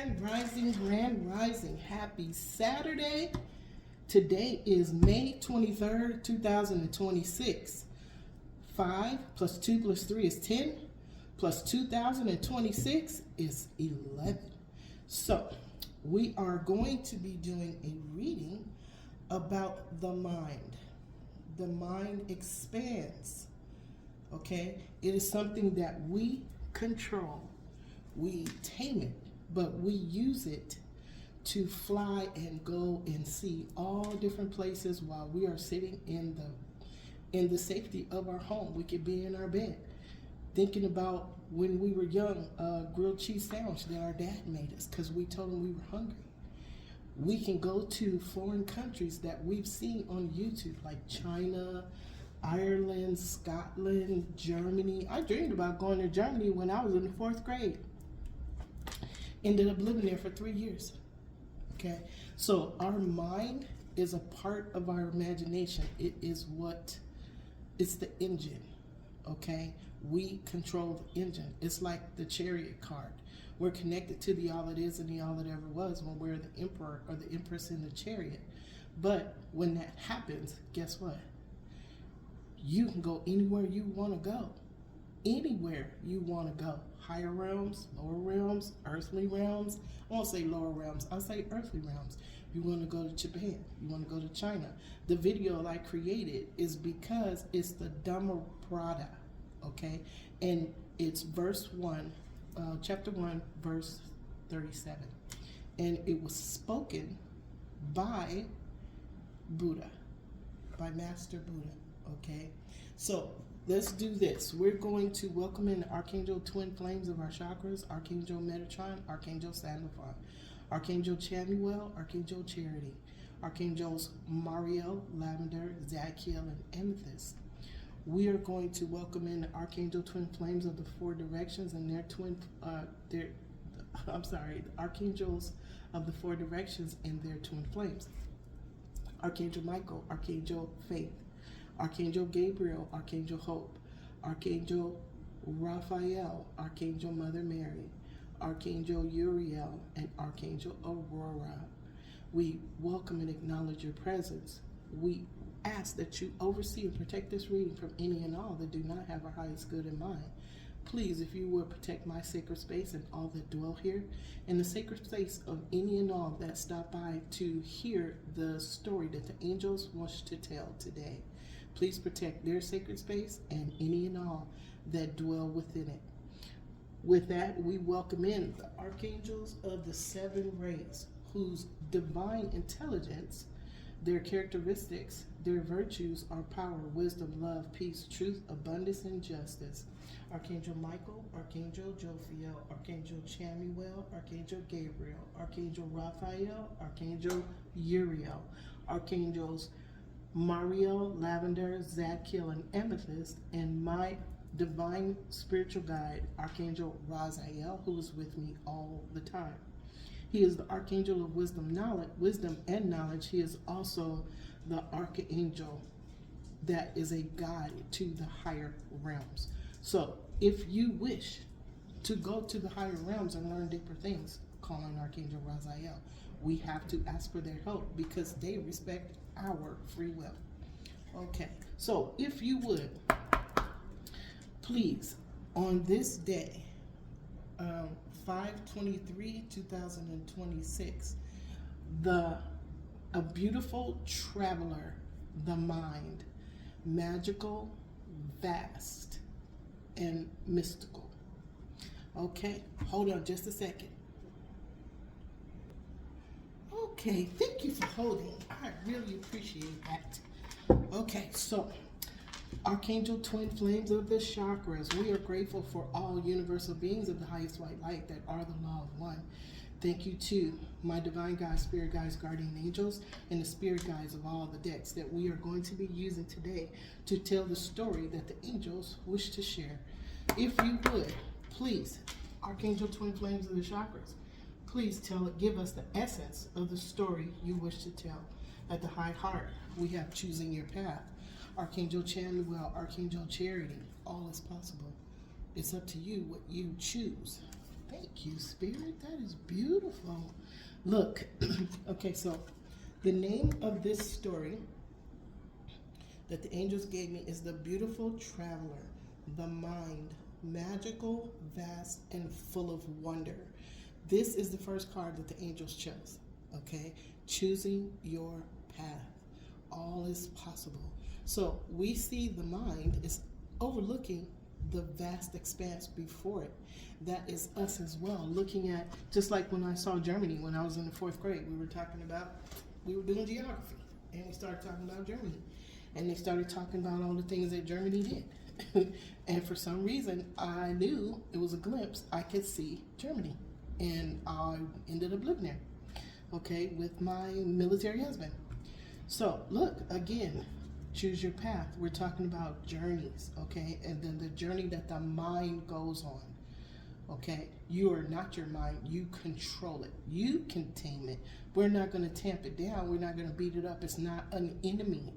Grand Rising. Happy Saturday. Today is May 23rd, 2026. 5 plus 2 plus 3 is 10. Plus 2026 is 11. So, we are going to be doing a reading about the mind. The mind expands. Okay? It is something that we control. We tame it, but we use it to fly and go and see all different places while we are sitting in the safety of our home. We could be in our bed thinking about when we were young, grilled cheese sandwich that our dad made us because we told him we were hungry. We can go to foreign countries that we've seen on YouTube, like China, Ireland, Scotland, Germany. I dreamed about going to Germany when I was in the 4th grade. Ended up living there for 3 years. Okay, so our mind is a part of our imagination. It is it's the engine. Okay, we control the engine. It's like the chariot card. We're connected to the all it is and the all it ever was when we're the emperor or the empress in the chariot. But when that happens, guess what? You can go anywhere you want to go. Anywhere you want to go. Higher realms, lower realms, earthly realms. I won't say lower realms, I'll say earthly realms. You want to go to Japan, you want to go to China. The video I created is because it's the Dhammapada, okay? And it's chapter 1, verse 37. And it was spoken by Buddha, by Master Buddha, okay? So let's do this. We're going to welcome in the Archangel Twin Flames of our chakras, Archangel Metatron, Archangel Sandalphon, Archangel Chamuel, Archangel Charity, Archangels Mariel, Lavender, Zadkiel, and Amethyst. We are going to welcome in the Archangel Twin Flames of the 4 directions and the Archangels of the 4 directions and their twin flames. Archangel Michael, Archangel Faith, Archangel Gabriel, Archangel Hope, Archangel Raphael, Archangel Mother Mary, Archangel Uriel, and Archangel Aurora. We welcome and acknowledge your presence. We ask that you oversee and protect this reading from any and all that do not have our highest good in mind. Please, if you would, protect my sacred space and all that dwell here, and the sacred space of any and all that stop by to hear the story that the angels wish to tell today. Please protect their sacred space and any and all that dwell within it. With that, we welcome in the archangels of the 7 rays, whose divine intelligence, their characteristics, their virtues are power, wisdom, love, peace, truth, abundance, and justice. Archangel Michael, Archangel Jophiel, Archangel Chamuel, Archangel Gabriel, Archangel Raphael, Archangel Uriel, Archangels Mariel, Lavender, Zadkiel, and Amethyst, and my divine spiritual guide, Archangel Raziel, who is with me all the time. He is the Archangel of wisdom and knowledge. He is also the Archangel that is a guide to the higher realms. So if you wish to go to the higher realms and learn deeper things, call on Archangel Raziel. We have to ask for their help because they respect our free will. Okay, so if you would, please, on this day, 5/23/2026, a beautiful traveler, the mind, magical, vast, and mystical. Okay, hold on just a second. Okay, thank you for holding. I really appreciate that. Okay, so Archangel Twin Flames of the chakras, we are grateful for all universal beings of the highest white light that are the law of one. Thank you to my divine guides, spirit guides, guardian angels, and the spirit guides of all the decks that we are going to be using today to tell the story that the angels wish to share. If you would, please, Archangel Twin Flames of the chakras, please give us the essence of the story you wish to tell. At the high heart, we have choosing your path. Archangel Chamuel, Archangel Charity, all is possible. It's up to you what you choose. Thank you, Spirit. That is beautiful. Look, okay, so the name of this story that the angels gave me is The Beautiful Traveler, the Mind, Magical, Vast, and Full of Wonder. This is the first card that the angels chose, okay? Choosing your path. All is possible. So we see the mind is overlooking the vast expanse before it. That is us as well, looking at, just like when I saw Germany when I was in the 4th grade, we were doing geography, and we started talking about Germany. And they started talking about all the things that Germany did. And for some reason, I knew it was a glimpse. I could see Germany. And I ended up living there, okay, with my military husband. So, look, again, choose your path. We're talking about journeys, okay? And then the journey that the mind goes on, okay? You are not your mind. You control it. You can tame it. We're not going to tamp it down. We're not going to beat it up. It's not an enemy.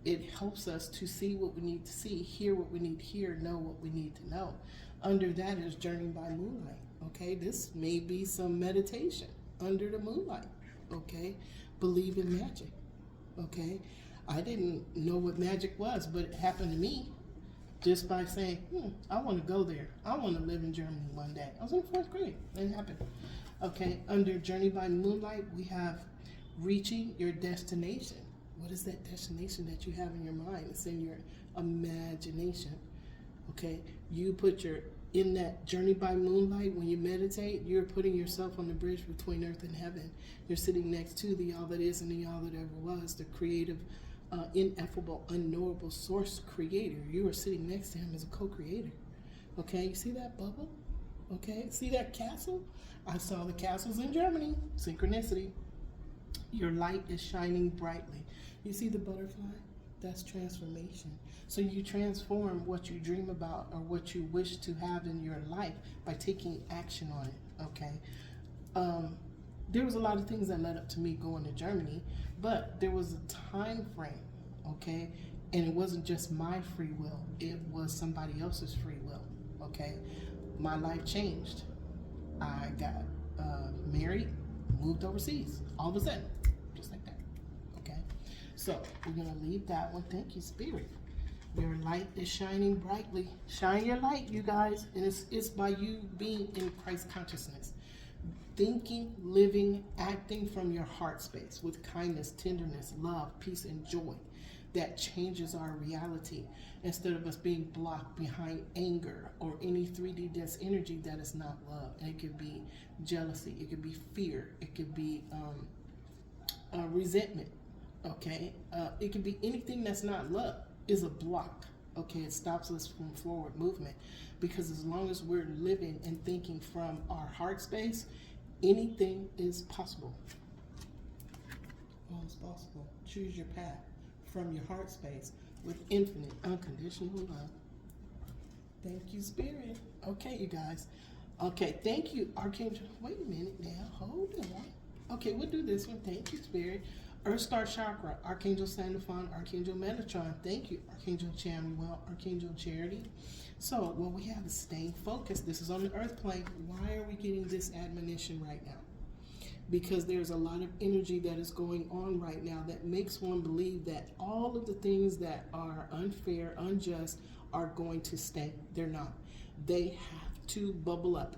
It helps us to see what we need to see, hear what we need to hear, know what we need to know. Under that is Journey by Moonlight, okay? This may be some meditation under the moonlight, okay? Believe in magic, okay? I didn't know what magic was, but it happened to me just by saying, I want to go there. I want to live in Germany one day. I was in 4th grade. It happened. Okay, under Journey by Moonlight, we have Reaching Your Destination. What is that destination that you have in your mind? It's in your imagination. Okay, you put in that Journey by Moonlight, when you meditate, you're putting yourself on the bridge between earth and heaven. You're sitting next to the all that is and the all that ever was, the creative, ineffable, unknowable source creator. You are sitting next to him as a co-creator. Okay, you see that bubble? Okay, see that castle? I saw the castles in Germany. Synchronicity. Your light is shining brightly. You see the butterfly? That's transformation. So you transform what you dream about or what you wish to have in your life by taking action on it, okay? There was a lot of things that led up to me going to Germany, but there was a time frame, okay? And it wasn't just my free will. It was somebody else's free will, okay? My life changed. I got married, moved overseas, all of a sudden. So we're going to leave that one. Thank you, Spirit. Your light is shining brightly. Shine your light, you guys. And it's by you being in Christ consciousness. Thinking, living, acting from your heart space with kindness, tenderness, love, peace, and joy. That changes our reality. Instead of us being blocked behind anger or any 3D dense energy that is not love. And it could be jealousy. It could be fear. It could be resentment. Okay, it can be anything that's not love is a block. Okay, it stops us from forward movement, because as long as we're living and thinking from our heart space, anything is possible. All is possible. Choose your path from your heart space with infinite, unconditional love. Thank you, Spirit. Okay, you guys. Okay, thank you, Archangel. Wait a minute now. Hold on. Okay, we'll do this one. Thank you, Spirit. Earth Star Chakra, Archangel Sandalphon, Archangel Metatron. Thank you, Archangel Chamuel, Archangel Charity. So what we have is staying focused. This is on the earth plane. Why are we getting this admonition right now? Because there's a lot of energy that is going on right now that makes one believe that all of the things that are unfair, unjust, are going to stay. They're not. They have to bubble up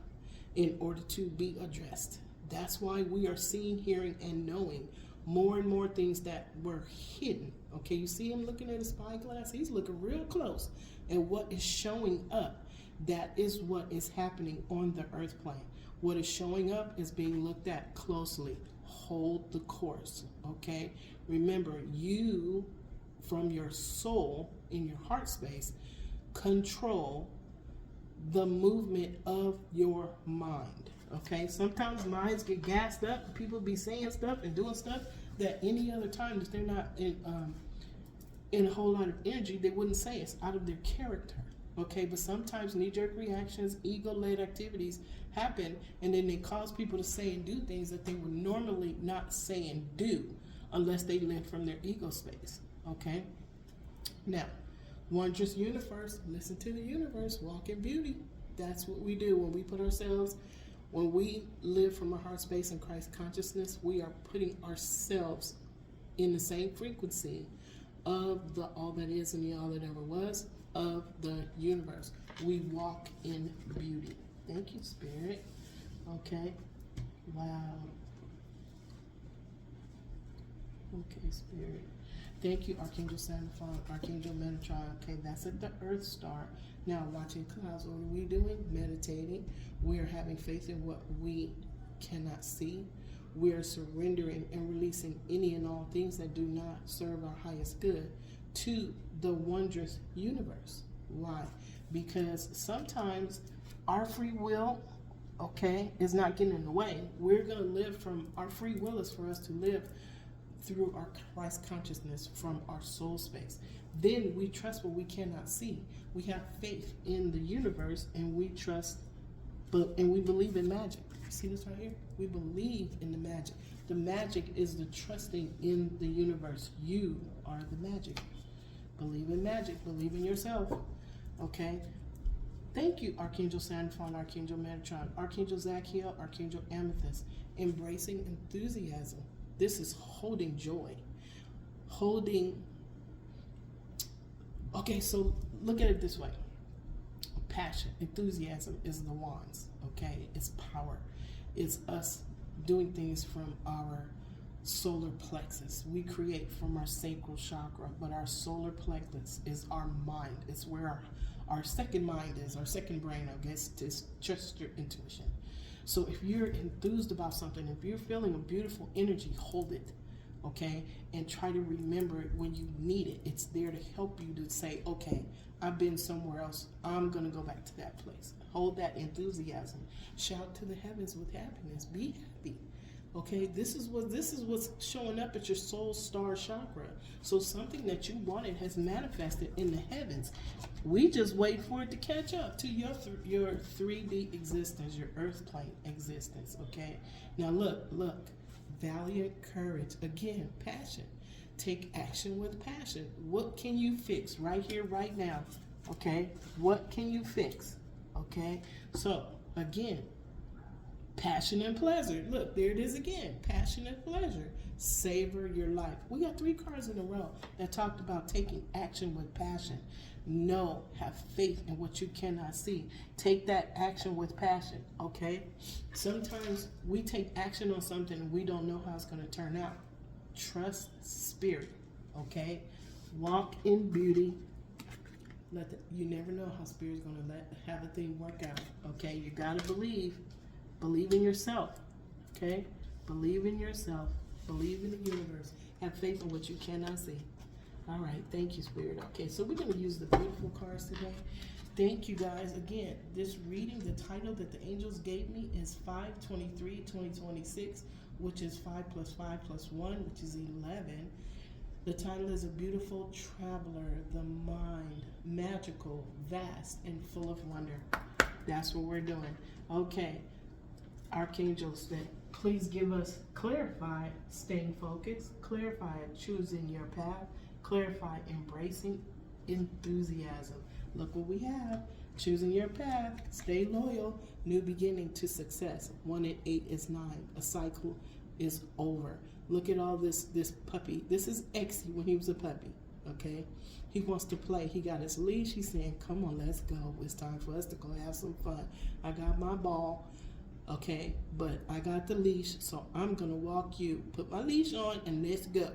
in order to be addressed. That's why we are seeing, hearing, and knowing more and more things that were hidden. Okay, you see him looking at a spyglass? He's looking real close at what is showing up. That is what is happening on the earth plane. What is showing up is being looked at closely. Hold the course, okay? Remember, you, from your soul, in your heart space, control the movement of your mind. Okay, sometimes minds get gassed up. People be saying stuff and doing stuff that any other time, if they're not in a whole lot of energy, they wouldn't say. It's out of their character. Okay, but sometimes knee-jerk reactions, ego-led activities happen, and then they cause people to say and do things that they would normally not say and do unless they live from their ego space. Okay, now, wondrous universe, listen to the universe, walk in beauty. That's what we do when we put ourselves When we live from a heart space in Christ consciousness, we are putting ourselves in the same frequency of the all that is and the all that ever was of the universe. We walk in beauty. Thank you, Spirit. Okay. Wow. Okay, Spirit. Thank you, Archangel Sandalphon, Archangel Metatron. Okay, that's at the Earth Star. Now, watching clouds, what are we doing? Meditating. We are having faith in what we cannot see. We are surrendering and releasing any and all things that do not serve our highest good to the wondrous universe. Why? Because sometimes our free will, okay, is not getting in the way. We're going to live from, our free will is for us to live through our Christ consciousness from our soul space. Then we trust what we cannot see. We have faith in the universe, and we trust, and we believe in magic. See this right here? We believe in the magic. The magic is the trusting in the universe. You are the magic. Believe in magic. Believe in yourself. Okay? Thank you, Archangel Sandalphon, Archangel Metatron, Archangel Zachiel, Archangel Amethyst. Embracing enthusiasm. This is holding joy. Holding. Okay, so look at it this way. Passion, enthusiasm is the wands. Okay? It's power. It's us doing things from our solar plexus. We create from our sacral chakra, but our solar plexus is our mind. It's where our second mind is, our second brain, I guess. It's just your intuition. So if you're enthused about something, if you're feeling a beautiful energy, hold it, okay? And try to remember it when you need it. It's there to help you to say, okay, I've been somewhere else. I'm going to go back to that place. Hold that enthusiasm. Shout to the heavens with happiness. Be happy. Okay, this is what's showing up at your soul star chakra. So something that you wanted has manifested in the heavens. We just wait for it to catch up to your 3D existence, your earth plane existence. Okay, now look, valiant courage. Again, passion. Take action with passion. What can you fix right here, right now? Okay, what can you fix? Okay, so again, passion and pleasure. Look, there it is again. Passion and pleasure. Savor your life. We got 3 cards in a row that talked about taking action with passion. Know, have faith in what you cannot see. Take that action with passion, okay? Sometimes we take action on something and we don't know how it's going to turn out. Trust spirit, okay? Walk in beauty. You never know how spirit's going to have a thing work out, okay? You got to believe. Believe in yourself, okay? Believe in yourself. Believe in the universe. Have faith in what you cannot see. All right, thank you, Spirit. Okay, so we're going to use the beautiful cards today. Thank you, guys. Again, this reading, the title that the angels gave me is 5/23/2026, which is 5 plus 5 plus 1, which is 11. The title is A Beautiful Traveler, the Mind, Magical, Vast, and Full of Wonder. That's what we're doing. Okay. Archangels, that please give us clarify staying focused, clarify choosing your path, clarify embracing enthusiasm. Look what we have. Choosing your path, stay loyal, new beginning to success. 1 and 8 is 9. A cycle is over. Look at all this puppy. This is Exy when he was a puppy, okay? He wants to play. He got his leash. He's saying, come on, let's go. It's time for us to go have some fun. I got my ball. Okay, but I got the leash, so I'm going to walk you. Put my leash on and let's go.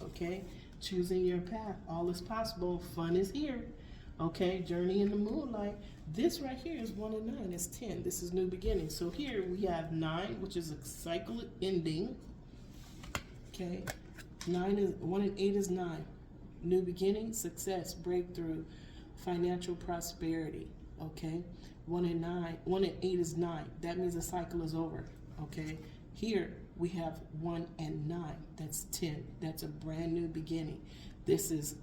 Okay, choosing your path. All is possible. Fun is here. Okay, journey in the moonlight. This right here is 1 and 9. It's 10. This is new beginning. So here we have 9, which is a cycle ending. Okay, 1 and 8 is 9. New beginning, success, breakthrough, financial prosperity. Okay. 1 and 8 is 9. That means the cycle is over. Okay. Here we have 1 and 9. That's 10. That's a brand new beginning. This is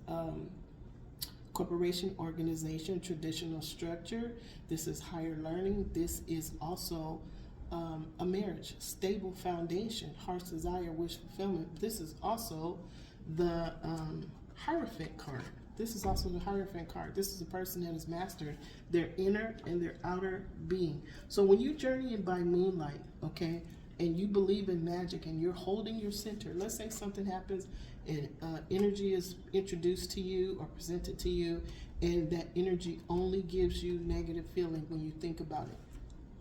corporation, organization, traditional structure. This is higher learning. This is also a marriage, stable foundation, heart's desire, wish fulfillment. This is also the Hierophant card. This is also the Hierophant card. This is a person that has mastered their inner and their outer being. So when you journey in by moonlight, okay, and you believe in magic and you're holding your center, let's say something happens and energy is introduced to you or presented to you, and that energy only gives you negative feeling when you think about it.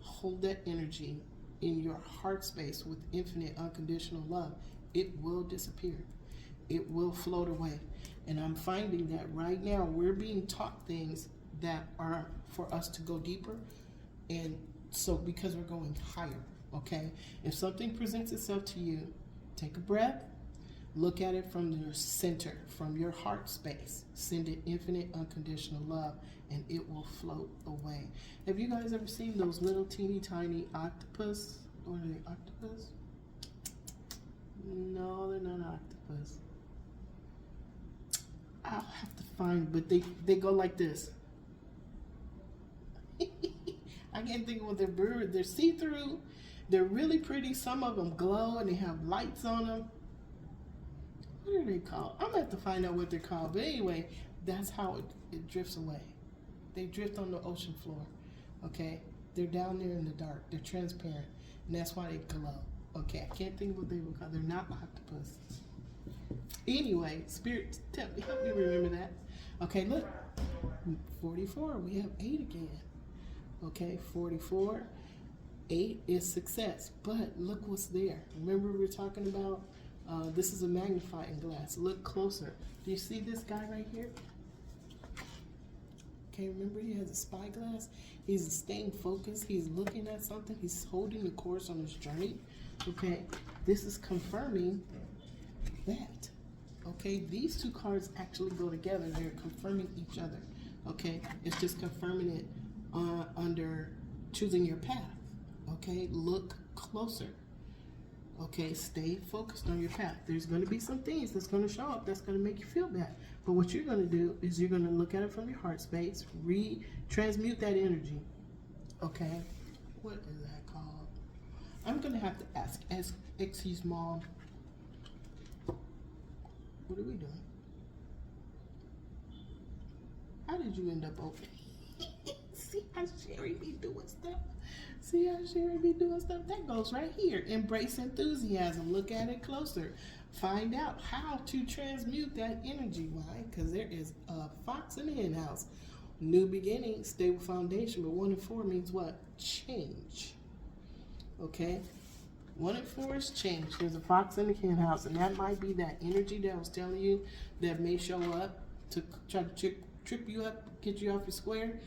Hold that energy in your heart space with infinite unconditional love. It will disappear. It will float away. And I'm finding that right now we're being taught things that are for us to go deeper, and so because we're going higher, okay? If something presents itself to you, take a breath, look at it from your center, from your heart space, send it infinite unconditional love, and it will float away. Have you guys ever seen those little teeny tiny octopus? Or are they octopus? No, they're not octopus. I'll have to find, but they go like this. I can't think of what they're bird. They're see-through. They're really pretty. Some of them glow and they have lights on them. What are they called? I'm gonna have to find out what they're called. But anyway, that's how it drifts away. They drift on the ocean floor. Okay? They're down there in the dark. They're transparent. And that's why they glow. Okay, I can't think of what they were called. They're not octopus. Anyway, Spirit, help me remember that. Okay, look, 44, we have 8 again. Okay, 44, 8 is success. But look what's there. Remember we were talking about, this is a magnifying glass. Look closer. Do you see this guy right here? Okay, remember he has a spyglass? He's staying focused. He's looking at something. He's holding the course on his journey. Okay, this is confirming that. Okay, these two cards actually go together. They're confirming each other. Okay, it's just confirming it under choosing your path. Okay, look closer. Okay, stay focused on your path. There's going to be some things that's going to show up that's going to make you feel bad. But what you're going to do is you're going to look at it from your heart space, transmute that energy. Okay, what is that called? I'm going to have to ask. Excuse mom. What are we doing? How did you end up opening? See how Sherry be doing stuff? See how Sherry be doing stuff? That goes right here. Embrace enthusiasm. Look at it closer. Find out how to transmute that energy. Why? Because there is a fox in the hen house. New beginning, stable foundation. But 1 and 4 means what? Change. Okay? 1 and 4 is change. There's a fox in the hen house, and that might be that energy that I was telling you that may show up to try to trip you up, get you off your square.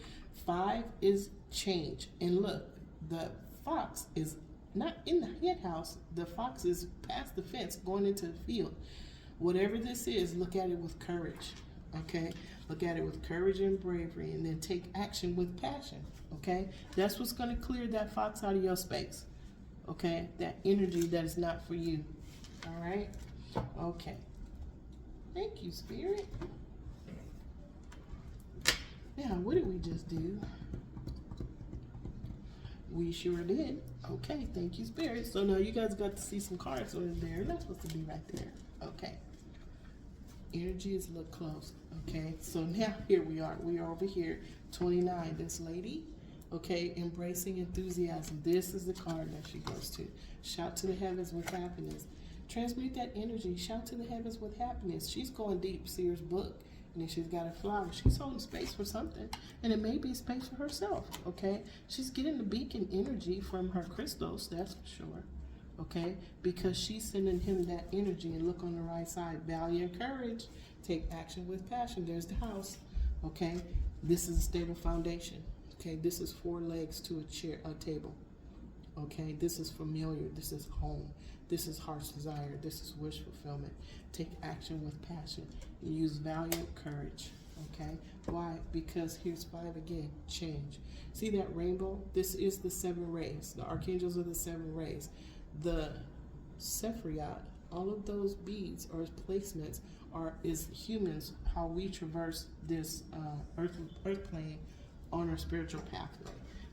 5 is change. And look, the fox is not in the hen house. The fox is past the fence going into the field. Whatever this is, look at it with courage. Okay? Look at it with courage and bravery, and then take action with passion. Okay? That's what's going to clear that fox out of your space. Okay, that energy that is not for you. All right? Okay. Thank you, Spirit. Now, what did we just do? We sure did. Okay, thank you, Spirit. So now you guys got to see some cards over there. That's supposed to be right there. Okay. Energy is look close. Okay, so now here we are. We are over here. 29, this lady. Okay, embracing enthusiasm. This is the card that she goes to. Shout to the heavens with happiness. Transmute that energy. Shout to the heavens with happiness. She's going deep. Seer's book. And then she's got a flower. She's holding space for something. And it may be space for herself. Okay? She's getting the beacon energy from her crystals. That's for sure. Okay? Because she's sending him that energy. And look on the right side. Value and courage. Take action with passion. There's the house. Okay? This is a stable foundation. Okay, this is 4 legs to a table. Okay, this is familiar. This is home. This is heart's desire. This is wish fulfillment. Take action with passion. Use valiant courage. Okay, why? Because here's 5 again. Change. See that rainbow? This is the 7 rays. The archangels are the 7 rays. The Sephirot, all of those beads or placements is humans, how we traverse this earth plane on our spiritual pathway.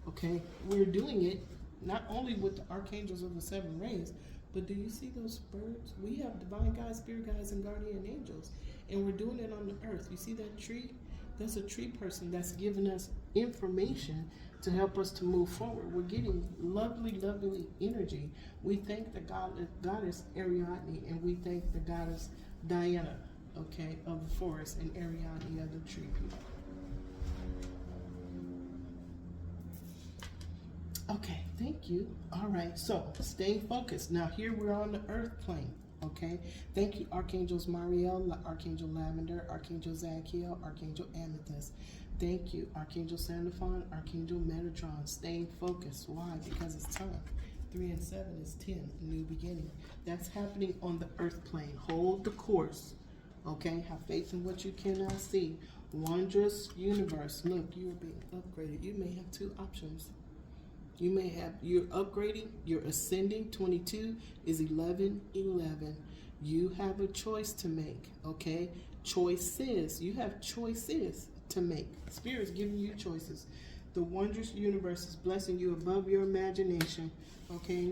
Okay, we're doing it not only with the archangels of the 7 rays, but do you see those birds? We have divine guides, spirit guides, and guardian angels, And we're doing it on the earth. You see that tree? That's a tree person that's giving us information to help us to move forward. We're getting lovely, lovely energy. We thank the goddess Ariadne, and we thank the goddess Diana, okay, of the forest, and Ariadne of the tree people. Okay, thank you. All right, so stay focused. Now here we're on the earth plane, okay? Thank you, Archangels Mariel, Archangel Lavender, Archangel Zadkiel, Archangel Amethyst. Thank you, Archangel Sandalphon, Archangel Metatron. Staying focused. Why? Because it's time. 3 and 7 is 10, new beginning. That's happening on the earth plane. Hold the course, okay? Have faith in what you cannot see. Wondrous universe. Look, you are being upgraded. You may have two options. You may have, you're upgrading, you're ascending. 22 is 11, 11. You have a choice to make, okay? Choices. You have choices to make. Spirit's giving you choices. The wondrous universe is blessing you above your imagination, okay?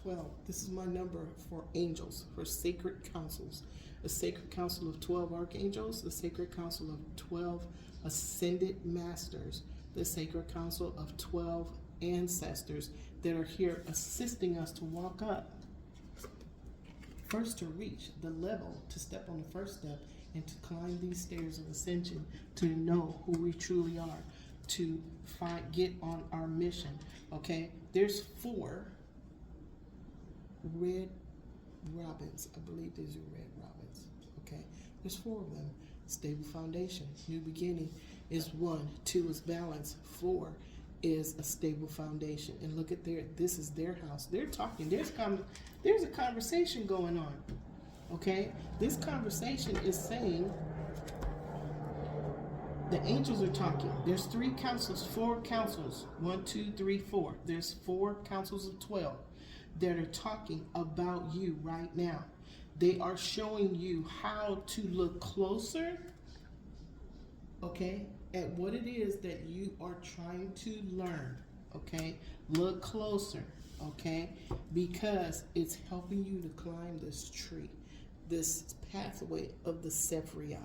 12. This is my number for angels, for sacred councils. A sacred council of 12 archangels, the sacred council of 12 ascended masters, the sacred council of 12 ancestors that are here assisting us to walk up. First, to reach the level, to step on the first step, and to climb these stairs of ascension, to know who we truly are, to get on our mission. Okay, there's 4 red robins. I believe these are red robins. Okay, there's 4 of them. Stable foundation, new beginning is 1. 2 is balance. 4 is a stable foundation. And look at this is their house. They're talking. There's a conversation going on. Okay, this conversation is saying the angels are talking. There's 3 councils, 4 councils. 1, 2, 3, 4. There's 4 councils of 12 that are talking about you right now. They are showing you how to look closer, okay, at what it is that you are trying to learn, okay? Look closer, okay? Because it's helping you to climb this tree, this pathway of the Sephiroth,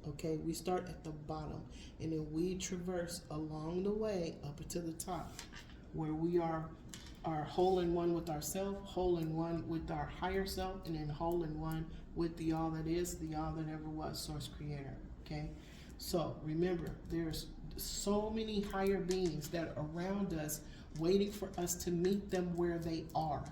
okay? We start at the bottom, and then we traverse along the way up to the top, where we are whole in one with ourself, whole in one with our higher self, and then whole in one with the all that is, the all that ever was, source creator, okay? So remember, there's so many higher beings that are around us waiting for us to meet them where they are.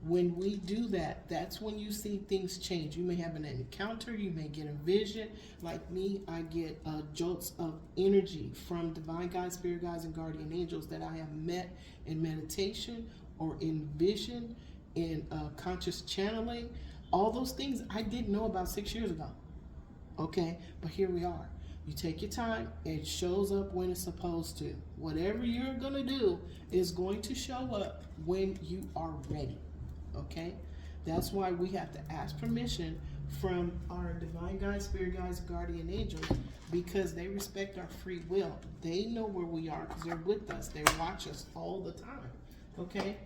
When we do that, that's when you see things change. You may have an encounter, you may get a vision. Like me, I get jolts of energy from divine guides, spirit guides, and guardian angels that I have met in meditation or in vision, in conscious channeling. All those things I didn't know about 6 years ago. Okay, but here we are. You take your time, it shows up when it's supposed to. Whatever you're gonna do is going to show up when you are ready. Okay, that's why we have to ask permission from our divine guides, spirit guides, guardian angels, because they respect our free will. They know where we are because they're with us. They watch us all the time. Okay,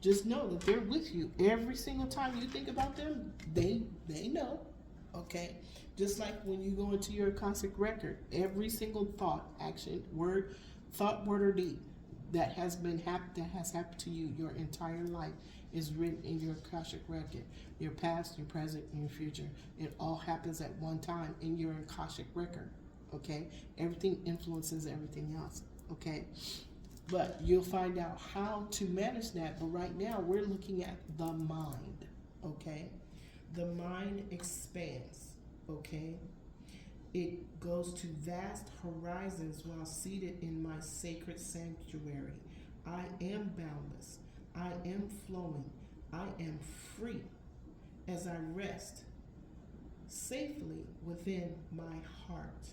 just know that they're with you every single time you think about them. They know. Okay, just like when you go into your Akashic record, every single thought, action, word, thought, word, or deed that has happened to you your entire life is written in your Akashic record. Your past, your present, and your future. It all happens at one time in your Akashic record. Okay? Everything influences everything else. Okay? But you'll find out how to manage that. But right now, we're looking at the mind. Okay? The mind expands. Okay? It goes to vast horizons while seated in my sacred sanctuary. I am boundless. I am flowing. I am free as I rest safely within my heart.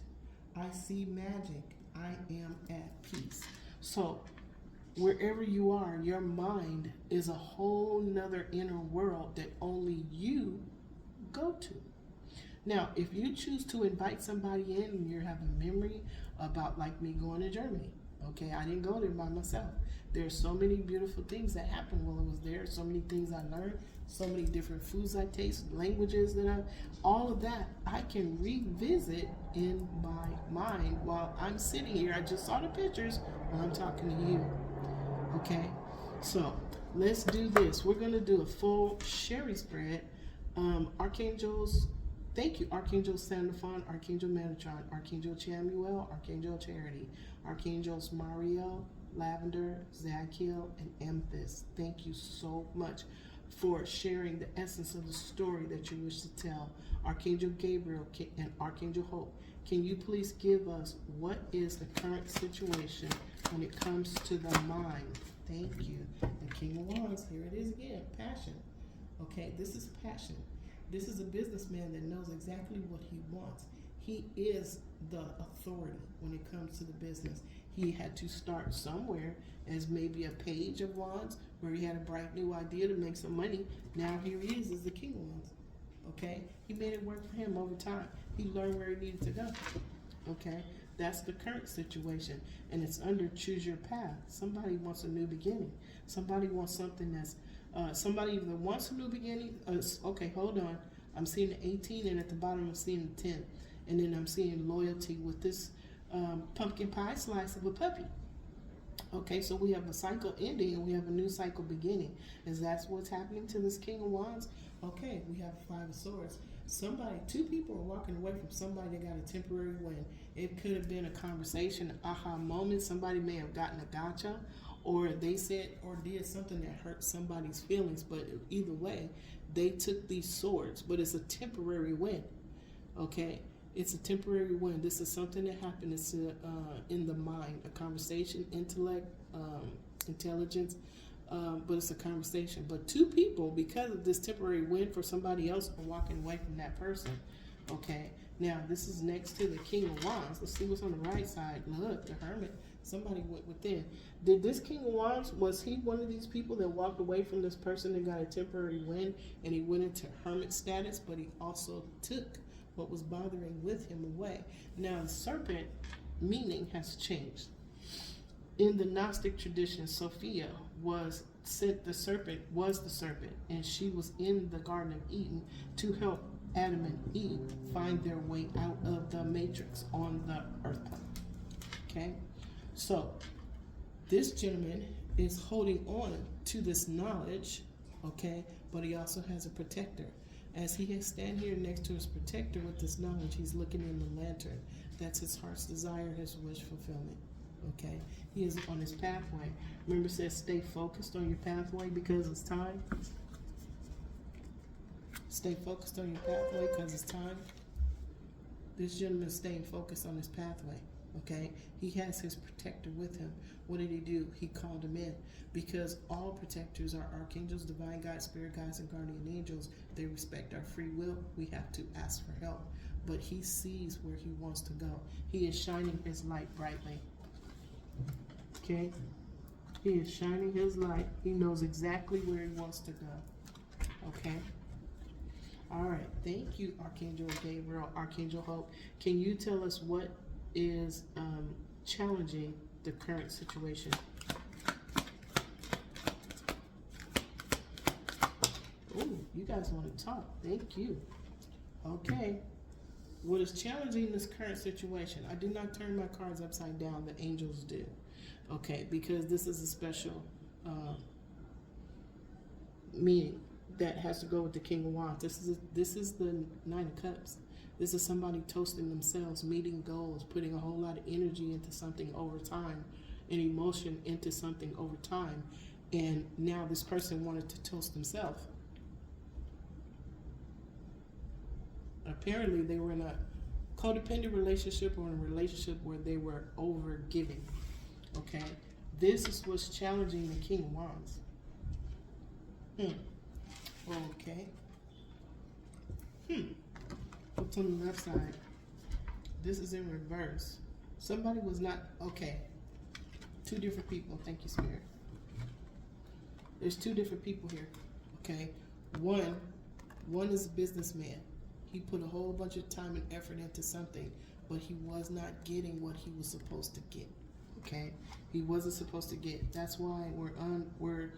I see magic. I am at peace. So wherever you are, your mind is a whole nother inner world that only you go to. Now, if you choose to invite somebody in and you have a memory about, like me going to Germany, okay, I didn't go there by myself. There's so many beautiful things that happened while I was there. So many things I learned. So many different foods I taste, languages all of that I can revisit in my mind while I'm sitting here. I just saw the pictures while I'm talking to you. Okay, so let's do this. We're going to do a full sherry spread. Archangels, thank you. Archangel Sandalphon, Archangel Metatron, Archangel Chamuel, Archangel Charity, Archangels Mario, Lavender, Zadkiel, and Amethyst. Thank you so much for sharing the essence of the story that you wish to tell. Archangel Gabriel and Archangel Hope, can you please give us what is the current situation when it comes to the mind? Thank you. The King of Wands, here it is again, passion. Okay, this is passion. This is a businessman that knows exactly what he wants. He is the authority when it comes to the business. He had to start somewhere as maybe a page of wands where he had a bright new idea to make some money. Now here he is as the King of Wands. Okay, he made it work for him over time. He learned where he needed to go. Okay, that's the current situation, and it's under choose your path. Somebody wants a new beginning. Somebody wants something that's somebody either wants a new beginning. Okay, hold on. I'm seeing the 18, and at the bottom I'm seeing the 10, and then I'm seeing loyalty with this pumpkin pie slice of a puppy. Okay, so we have a cycle ending and we have a new cycle beginning. Is that what's happening to this King of Wands? Okay, we have Five of Swords. Two people are walking away from somebody that got a temporary win. It could have been a conversation, an aha moment. Somebody may have gotten a gotcha, or they said or did something that hurt somebody's feelings. But either way, they took these swords. But it's a temporary win. Okay, it's a temporary win. This is something that happened. It's in the mind, a conversation, intellect, intelligence. But it's a conversation. But two people, because of this temporary win for somebody else, are walking away from that person. Okay. Now, this is next to the King of Wands. Let's see what's on the right side. Look, the Hermit. Somebody went within. Did this King of Wands, was he one of these people that walked away from this person that got a temporary win and he went into Hermit status, but he also took what was bothering with him away? Now, the serpent meaning has changed. In the Gnostic tradition, Sophia was the serpent, and she was in the Garden of Eden to help Adam and Eve find their way out of the matrix on the earth plane. Okay, so this gentleman is holding on to this knowledge, okay, but he also has a protector. As he has stand here next to his protector with this knowledge, he's looking in the lantern. That's his heart's desire, his wish fulfillment. Okay, he is on his pathway. Remember, it says stay focused on your pathway because it's time. Stay focused on your pathway because it's time. This gentleman is staying focused on his pathway. Okay, he has his protector with him. What did he do? He called him in, because all protectors are archangels, divine guides, spirit guides, and guardian angels. They respect our free will. We have to ask for help, but he sees where he wants to go. He is shining his light brightly. Okay, he is shining his light. He knows exactly where he wants to go. Okay. All right. Thank you, Archangel Gabriel, Archangel Hope. Can you tell us what is challenging the current situation? Oh, you guys want to talk. Thank you. Okay. What is challenging this current situation? I did not turn my cards upside down. The angels did. Okay, because this is a special meaning that has to go with the King of Wands. This is the Nine of Cups. This is somebody toasting themselves, meeting goals, putting a whole lot of energy into something over time, and emotion into something over time. And now this person wanted to toast themselves. Apparently they were in a codependent relationship or in a relationship where they were over giving. Okay, this is what's challenging the King of Wands. Okay. What's on the left side? This is in reverse. Somebody was not okay. Two different people. Thank you, Spirit. There's two different people here. Okay, one is a businessman. He put a whole bunch of time and effort into something, but he was not getting what he was supposed to get. Okay, he wasn't supposed to get. That's why we're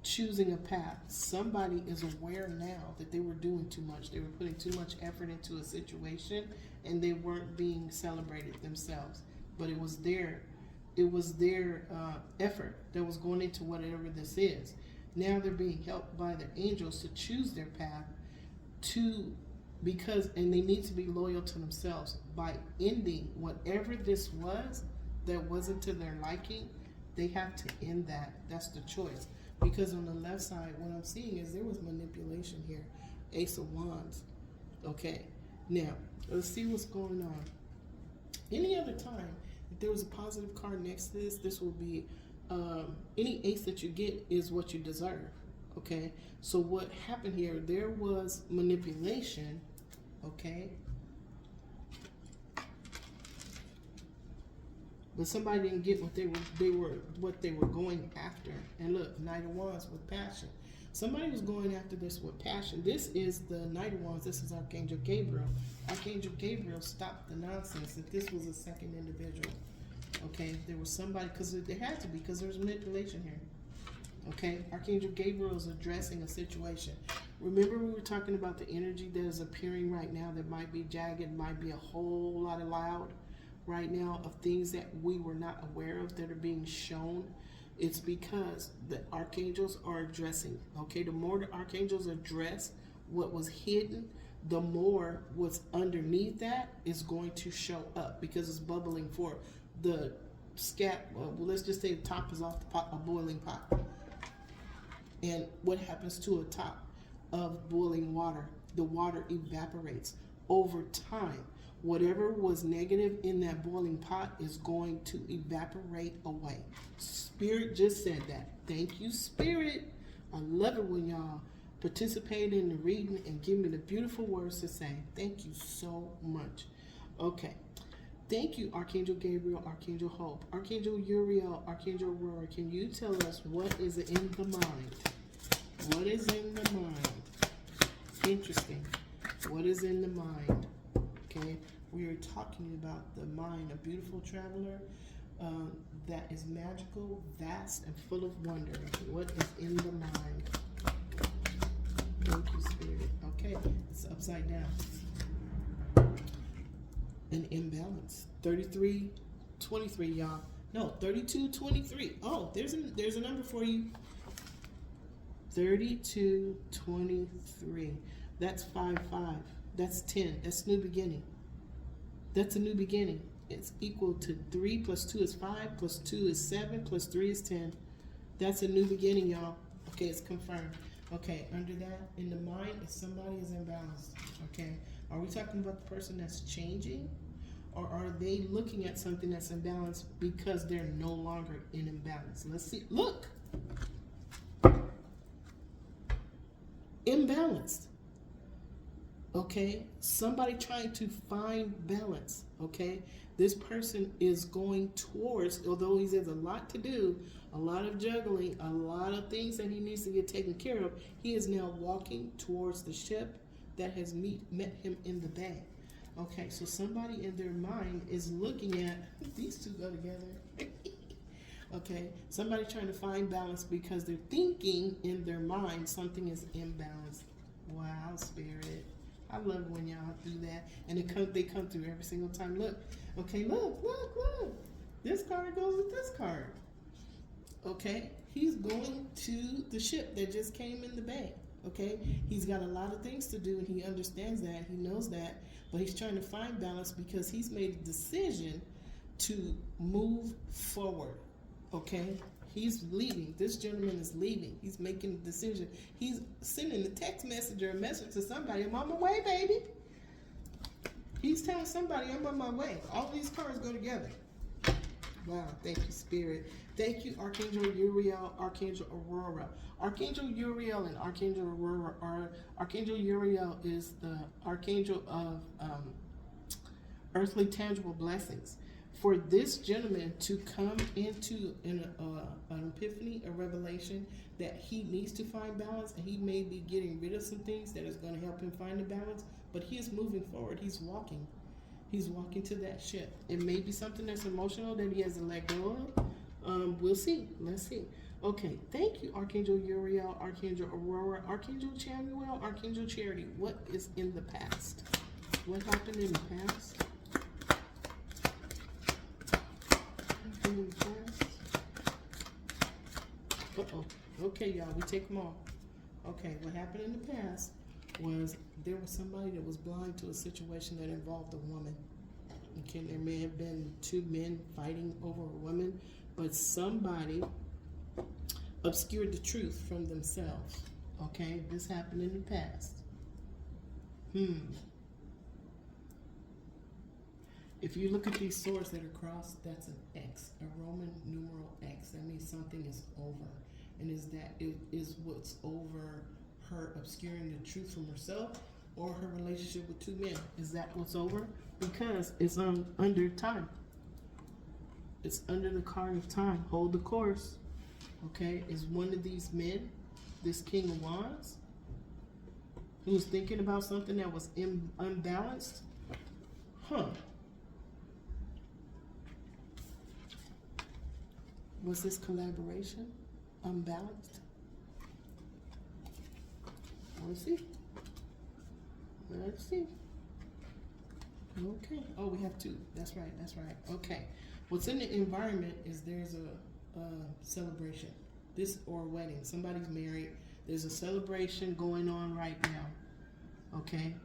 choosing a path. Somebody is aware now that they were doing too much. They were putting too much effort into a situation, and they weren't being celebrated themselves. But it was their effort that was going into whatever this is. Now they're being helped by their angels to choose their path and they need to be loyal to themselves by ending whatever this was that wasn't to their liking. They have to end that. That's the choice. Because on the left side, what I'm seeing is there was manipulation here. Ace of Wands. Okay. Now, let's see what's going on. Any other time, if there was a positive card next to this will be any ace that you get is what you deserve. Okay. So what happened here? There was manipulation. Okay. But somebody didn't get what they were going after. And look, Knight of Wands with passion. Somebody was going after this with passion. This is the Knight of Wands. This is Archangel Gabriel. Archangel Gabriel stopped the nonsense. If this was a second individual, okay, there was somebody, because there had to be, because there's manipulation here. Okay, Archangel Gabriel is addressing a situation. Remember, we were talking about the energy that is appearing right now that might be jagged, might be a whole lot of loud right now of things that we were not aware of that are being shown. It's because the archangels are addressing. Okay, the more the archangels address what was hidden, the more what's underneath that is going to show up, because it's bubbling forth. The let's just say the top is off the pot, a boiling pot. And what happens to a top of boiling water? The water evaporates over time. Whatever was negative in that boiling pot is going to evaporate away. Spirit just said that. Thank you, Spirit. I love it when y'all participate in the reading and give me the beautiful words to say. Thank you so much. Okay. Thank you, Archangel Gabriel, Archangel Hope, Archangel Uriel, Archangel Aurora. Can you tell us what is in the mind? What is in the mind? Interesting. What is in the mind? Okay. We are talking about the mind, a beautiful traveler that is magical, vast, and full of wonder. What is in the mind? Thank you, Spirit. Okay, it's upside down. An imbalance. 33-23, y'all. No, 32-23. Oh, there's a number for you. 32-23. That's 5-5. That's 10. That's new beginning. That's a new beginning. It's equal to 3 plus 2 is 5, plus 2 is 7, plus 3 is 10. That's a new beginning, y'all. Okay, it's confirmed. Okay, under that, in the mind, if somebody is imbalanced, okay, are we talking about the person that's changing? Or are they looking at something that's imbalanced because they're no longer in imbalance? Let's see. Look! Imbalanced. Okay, somebody trying to find balance. Okay, this person is going towards, although he has a lot to do, a lot of juggling, a lot of things that he needs to get taken care of, he is now walking towards the ship that has met him in the bay. Okay, so somebody in their mind is looking at, these two go together. Okay, somebody trying to find balance because they're thinking in their mind something is imbalanced. Wow, Spirit. I love when y'all do that, and they come through every single time. Look, okay, look. This card goes with this card. Okay, he's going to the ship that just came in the bay. Okay, he's got a lot of things to do, and he understands that. He knows that, but he's trying to find balance because he's made a decision to move forward. Okay. He's leaving. This gentleman is leaving. He's making a decision. He's sending a text message or a message to somebody. I'm on my way, baby. He's telling somebody I'm on my way. All these cards go together. Wow. Thank you, Spirit. Thank you, Archangel Uriel, Archangel Aurora. Archangel Uriel and Archangel Aurora are, Archangel Uriel is the archangel of earthly tangible blessings. For this gentleman to come into an epiphany, a revelation that he needs to find balance, and he may be getting rid of some things that is going to help him find the balance, but he is moving forward. He's walking. He's walking to that ship. It may be something that's emotional that he has to let go of. We'll see. Let's see. Okay, thank you, Archangel Uriel, Archangel Aurora, Archangel Chamuel, Archangel Charity. What is in the past? What happened in the past? In the past? Uh-oh. Okay, y'all, we take them all. Okay, what happened in the past was there was somebody that was blind to a situation that involved a woman. Okay, there may have been two men fighting over a woman, but somebody obscured the truth from themselves. Okay, this happened in the past. If you look at these swords that are crossed, that's an X, a Roman numeral X. That means something is over. And is what's over her obscuring the truth from herself or her relationship with two men? Is that what's over? Because it's under time. It's under the card of time. Hold the course. Okay, is one of these men, this King of Wands, who's thinking about something that was unbalanced? Was this collaboration unbalanced? Let's see. Let's see. Okay. Oh, we have two. That's right. That's right. Okay. What's in the environment is there's a celebration, or a wedding. Somebody's married. There's a celebration going on right now. Okay.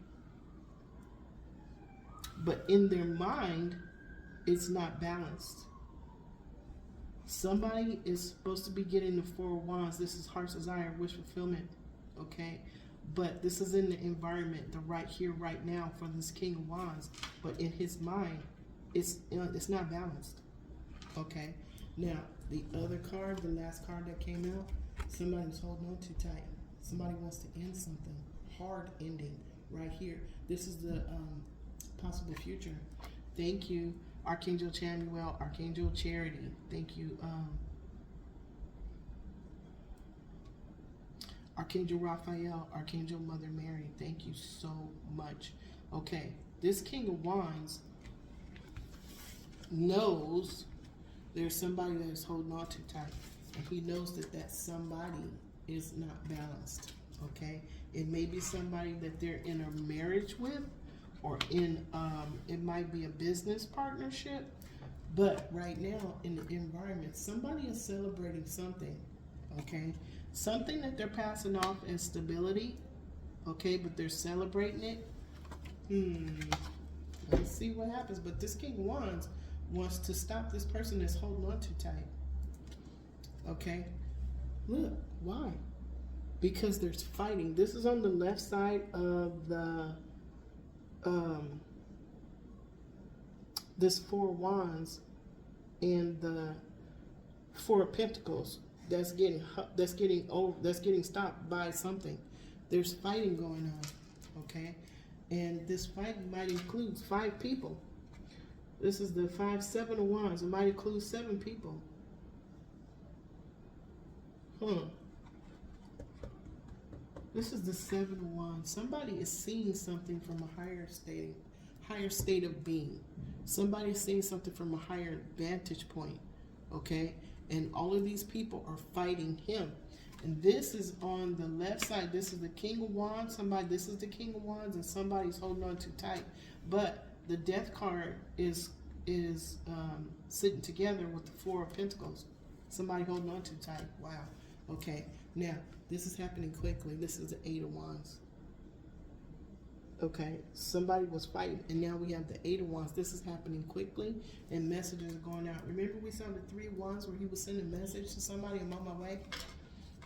But in their mind, it's not balanced. Somebody is supposed to be getting the Four of Wands. This is heart's desire, wish fulfillment. Okay. But this is in the environment, the right here, right now for this King of Wands. But in his mind, it's not balanced. Okay. Now, the other card, the last card that came out, somebody's holding on too tight. Somebody wants to end something. Hard ending right here. This is the possible future. Thank you, Archangel Chamuel, Archangel Charity. Thank you, Archangel Raphael, Archangel Mother Mary. Thank you so much. Okay, this King of Wands knows there's somebody that is holding on too tight. And he knows that somebody is not balanced. Okay? It may be somebody that they're in a marriage with, or in it might be a business partnership. But right now in the environment, somebody is celebrating something. Okay? Something that they're passing off as stability. Okay, but they're celebrating it. Let's see what happens. But this King of Wands wants to stop this person that's holding on too tight. Okay? Look, why? Because there's fighting. This is on the left side of the this Four of Wands and the Four of Pentacles that's getting stopped by something. There's fighting going on. Okay? And this fight might include 5 people. This is the 5-7 of Wands. It might include 7 people. This is the 7 of Wands. Somebody is seeing something from a higher state of being. Somebody is seeing something from a higher vantage point. Okay? And all of these people are fighting him. And this is on the left side. This is the King of Wands. This is the King of Wands, and somebody's holding on too tight. But the Death card is sitting together with the Four of Pentacles. Somebody holding on too tight. Wow. Okay. Now, this is happening quickly. This is the 8 of Wands. Okay. Somebody was fighting, and now we have the 8 of Wands. This is happening quickly, and messages are going out. Remember we saw the 3 of Wands where he was sending a message to somebody, I'm on my way?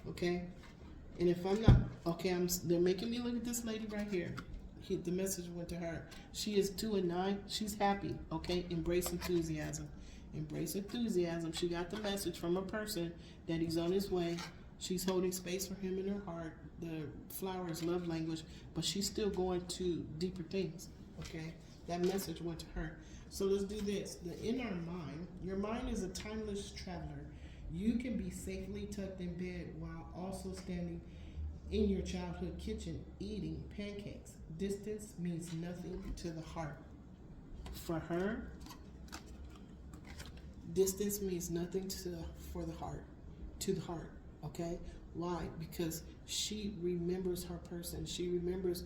Okay. And if I'm not, okay, they're making me look at this lady right here. The message went to her. She is 2 and 9. She's happy. Okay. Embrace enthusiasm. Embrace enthusiasm. She got the message from a person that he's on his way. She's holding space for him in her heart. The flower is love language, but she's still going to deeper things. Okay. That message went to her. So let's do this. In our mind, your mind is a timeless traveler. You can be safely tucked in bed while also standing in your childhood kitchen eating pancakes. Distance means nothing to the heart. For her, distance means nothing for the heart, to the heart, okay? Why? Because she remembers her person. She remembers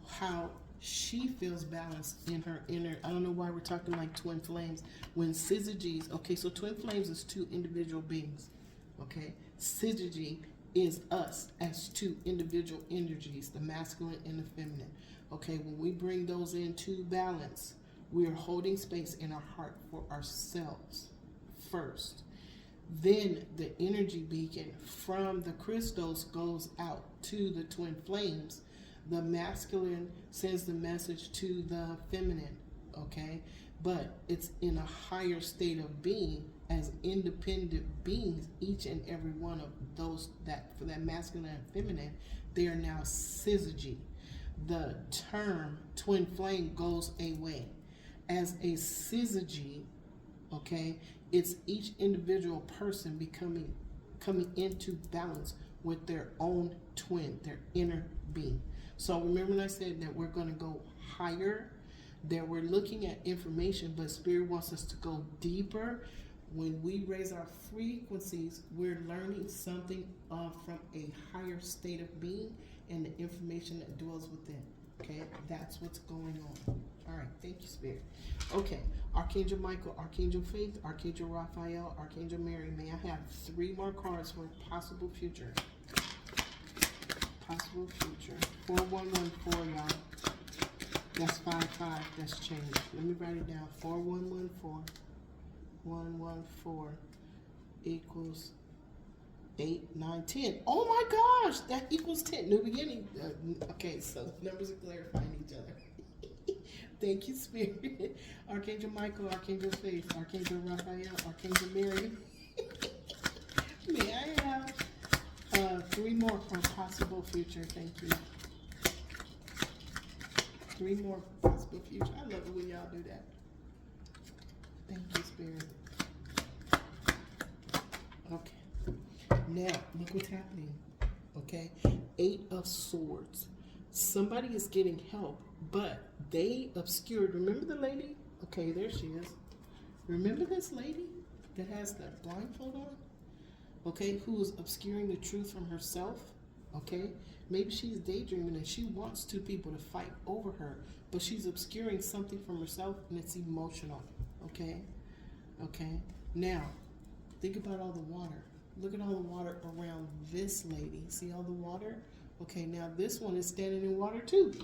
how she feels balanced in her inner. I don't know why we're talking like twin flames. When syzygies, okay, so twin flames is two individual beings, okay? Syzygy is us as two individual energies, the masculine and the feminine, okay? When we bring those into balance, we are holding space in our heart for ourselves first. Then the energy beacon from the crystals goes out to the twin flames. The masculine sends the message to the feminine, okay? But it's in a higher state of being as independent beings, each and every one of those that, for that masculine and feminine, they are now syzygy. The term twin flame goes away. As a syzygy, okay, it's each individual person coming into balance with their own twin, their inner being. So remember when I said that we're going to go higher, that we're looking at information, but Spirit wants us to go deeper. When we raise our frequencies, we're learning something from a higher state of being and the information that dwells within. Okay, that's what's going on. All right, thank you, Spirit. Okay, Archangel Michael, Archangel Faith, Archangel Raphael, Archangel Mary. May I have 3 more cards for possible future? Possible future. 4114, y'all. That's 55. That's changed. Let me write it down. 4114. 114 equals 8, 9, 10. Oh my gosh, that equals 10. New beginning. Okay, so numbers are clarifying each other. Thank you, Spirit. Archangel Michael, Archangel Faith, Archangel Raphael, Archangel Mary. May I have 3 more for possible future? Thank you. 3 more possible future. I love it when y'all do that. Thank you, Spirit. Okay. Now, look what's happening. Okay? 8 of Swords. Somebody is getting help, but they obscured. Remember the lady? Okay, there she is. Remember this lady that has the blindfold on? Okay, who is obscuring the truth from herself? Okay? Maybe she's daydreaming and she wants 2 people to fight over her, but she's obscuring something from herself and it's emotional. Okay? Okay? Now, think about all the water. Look at all the water around this lady. See all the water? Okay, now this one is standing in water too.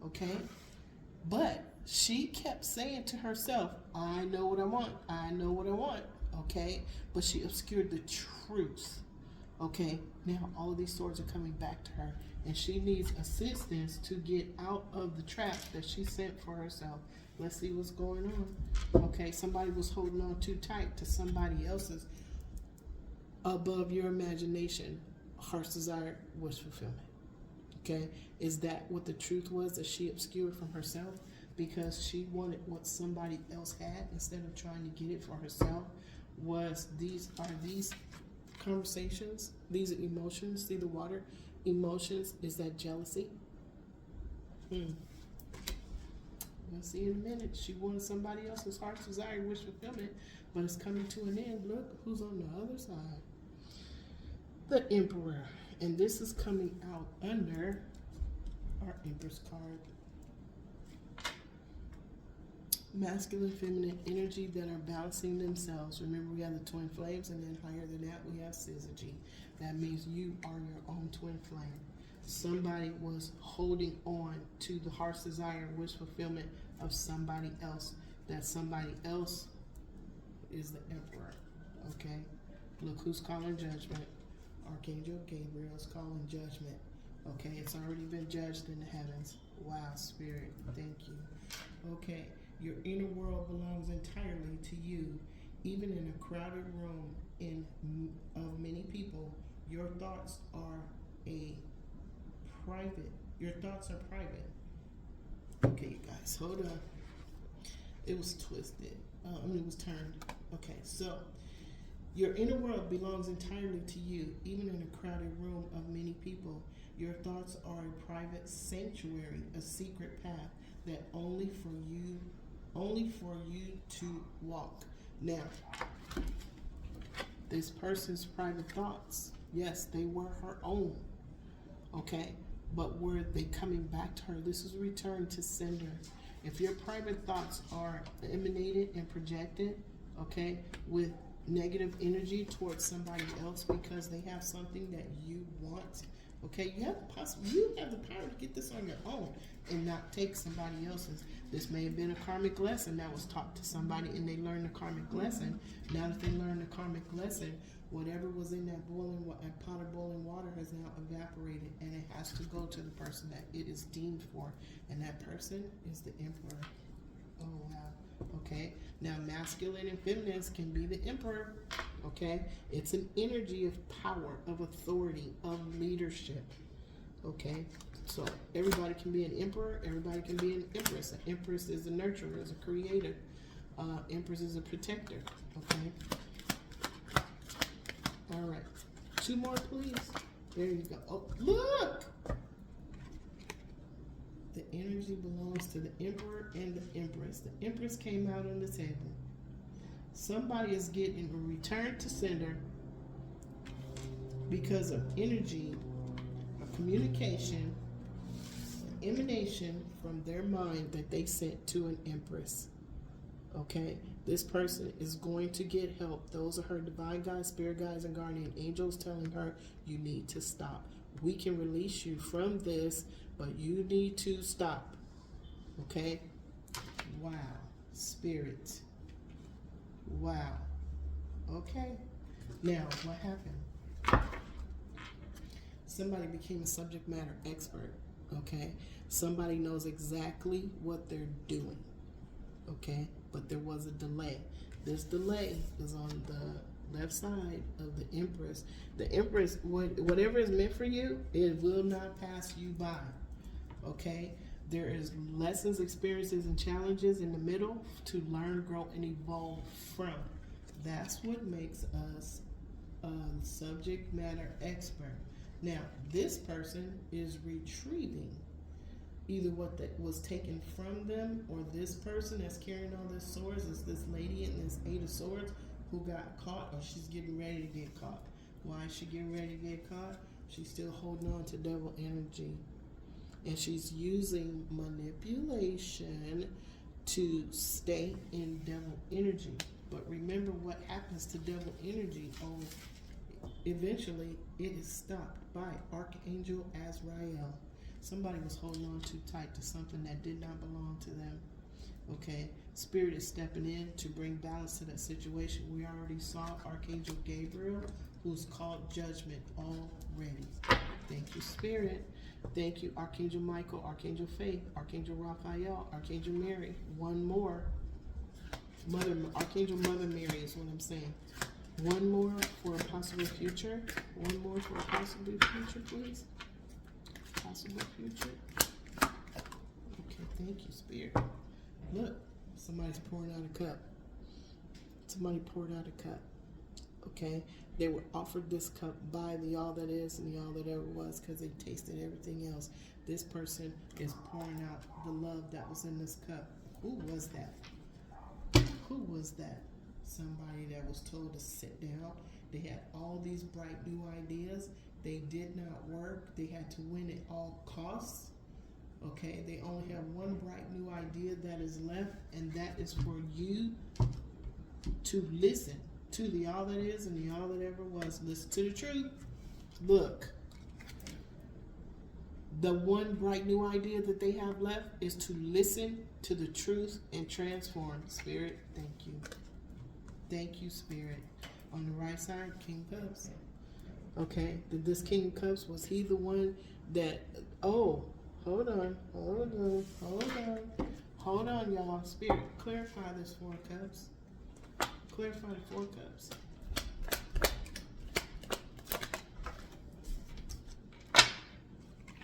Okay? But she kept saying to herself, I know what I want. I know what I want. Okay? But she obscured the truth. Okay? Now all of these swords are coming back to her. And she needs assistance to get out of the trap that she set for herself. Let's see what's going on. Okay, somebody was holding on too tight to somebody else's above your imagination, heart's desire, wish fulfillment. Okay, is that what the truth was that she obscured from herself because she wanted what somebody else had instead of trying to get it for herself? Are these conversations, these emotions, see the water emotions, is that jealousy? We'll see in a minute. She wanted somebody else's heart's desire, wish fulfillment, but it's coming to an end. Look who's on the other side. The Emperor. And this is coming out under our Empress card. Masculine, feminine energy that are balancing themselves. Remember, we have the twin flames, and then higher than that, we have syzygy. That means you are your own twin flame. Somebody was holding on to the heart's desire and wish fulfillment of somebody else. That somebody else is the Emperor. Okay? Look who's calling judgment. Archangel Gabriel is calling judgment. Okay? It's already been judged in the heavens. Wow, Spirit. Thank you. Okay. Your inner world belongs entirely to you. Even in a crowded room of many people, your thoughts are private. Your thoughts are private. Okay, you guys, hold on. It was twisted. It was turned. Okay, so your inner world belongs entirely to you. Even in a crowded room of many people, your thoughts are a private sanctuary, a secret path that only for you only for you to walk. Now, this person's private thoughts, yes, they were her own, okay? But were they coming back to her? This is return to sender. If your private thoughts are emanated and projected, okay, with negative energy towards somebody else because they have something that you want, okay, you have the power to get this on your own and not take somebody else's. This may have been a karmic lesson that was taught to somebody and they learned the karmic lesson. Now that they learned the karmic lesson, whatever was in that pot of boiling water has now evaporated, and it has to go to the person that it is deemed for, and that person is the emperor. Oh wow. Okay, now masculine and feminine can be the emperor. Okay, it's an energy of power, of authority, of leadership. Okay, so everybody can be an emperor, everybody can be an empress. An empress is a nurturer, is a creator. Empress is a protector. Okay. All right, 2 more, please. There you go. Oh, look! The energy belongs to the emperor and the empress. The empress came out on the table. Somebody is getting a return to sender because of energy, a communication, an emanation from their mind that they sent to an empress. Okay, this person is going to get help. Those are her divine guides, spirit guides, and guardian angels telling her, you need to stop. We can release you from this, but you need to stop. Okay? Wow. Spirit. Wow. Okay. Now, what happened? Somebody became a subject matter expert. Okay? Somebody knows exactly what they're doing. Okay? But there was a delay. This delay is on the left side of the empress. The empress, whatever is meant for you, it will not pass you by. Okay? There is lessons, experiences, and challenges in the middle to learn, grow, and evolve from. That's what makes us a subject matter expert. Now, this person is retrieving either what that was taken from them, or this person that's carrying all this swords is this lady in this 8 of swords who got caught, or she's getting ready to get caught. Why is she getting ready to get caught? She's still holding on to devil energy. And she's using manipulation to stay in devil energy. But remember what happens to devil energy. Eventually it is stopped by Archangel Azrael. Somebody was holding on too tight to something that did not belong to them. Okay, Spirit is stepping in to bring balance to that situation. We already saw Archangel Gabriel, who's called judgment already. Thank you, Spirit. Thank you, Archangel Michael, Archangel Faith, Archangel Raphael, Archangel Mary. One more. Archangel Mother Mary is what I'm saying. One more for a possible future. One more for a possible future, please. Possible future. Okay, thank you, Spirit. Look, somebody's pouring out a cup. Somebody poured out a cup. Okay, they were offered this cup by the all that is and the all that ever was because they tasted everything else. This person is pouring out the love that was in this cup. Who was that? Who was that? Somebody that was told to sit down. They had all these bright new ideas. They did not work. They had to win at all costs. Okay, they only have one bright new idea that is left, and that is for you to listen to the all that is and the all that ever was. Listen to the truth. Look, the one bright new idea that they have left is to listen to the truth and transform. Spirit, thank you. Thank you, Spirit. On the right side, King Cups. Okay, this King of Cups, was he the one that, hold on, y'all. Spirit, clarify this 4 cups. Clarify the 4 cups.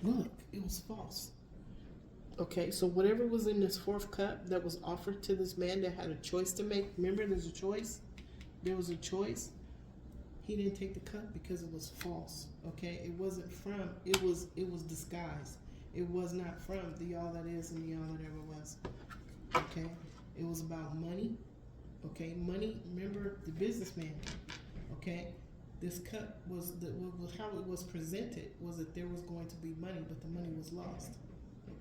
Look, it was false. Okay, so whatever was in this 4th cup that was offered to this man that had a choice to make, remember there's a choice? There was a choice. He didn't take the cup because it was false. Okay, it wasn't from, it was disguised. It was not from the all that is and the all that ever was. Okay, It was about money. Okay, money. Remember the businessman. Okay, this cup was how it was presented was that there was going to be money, but the money was lost.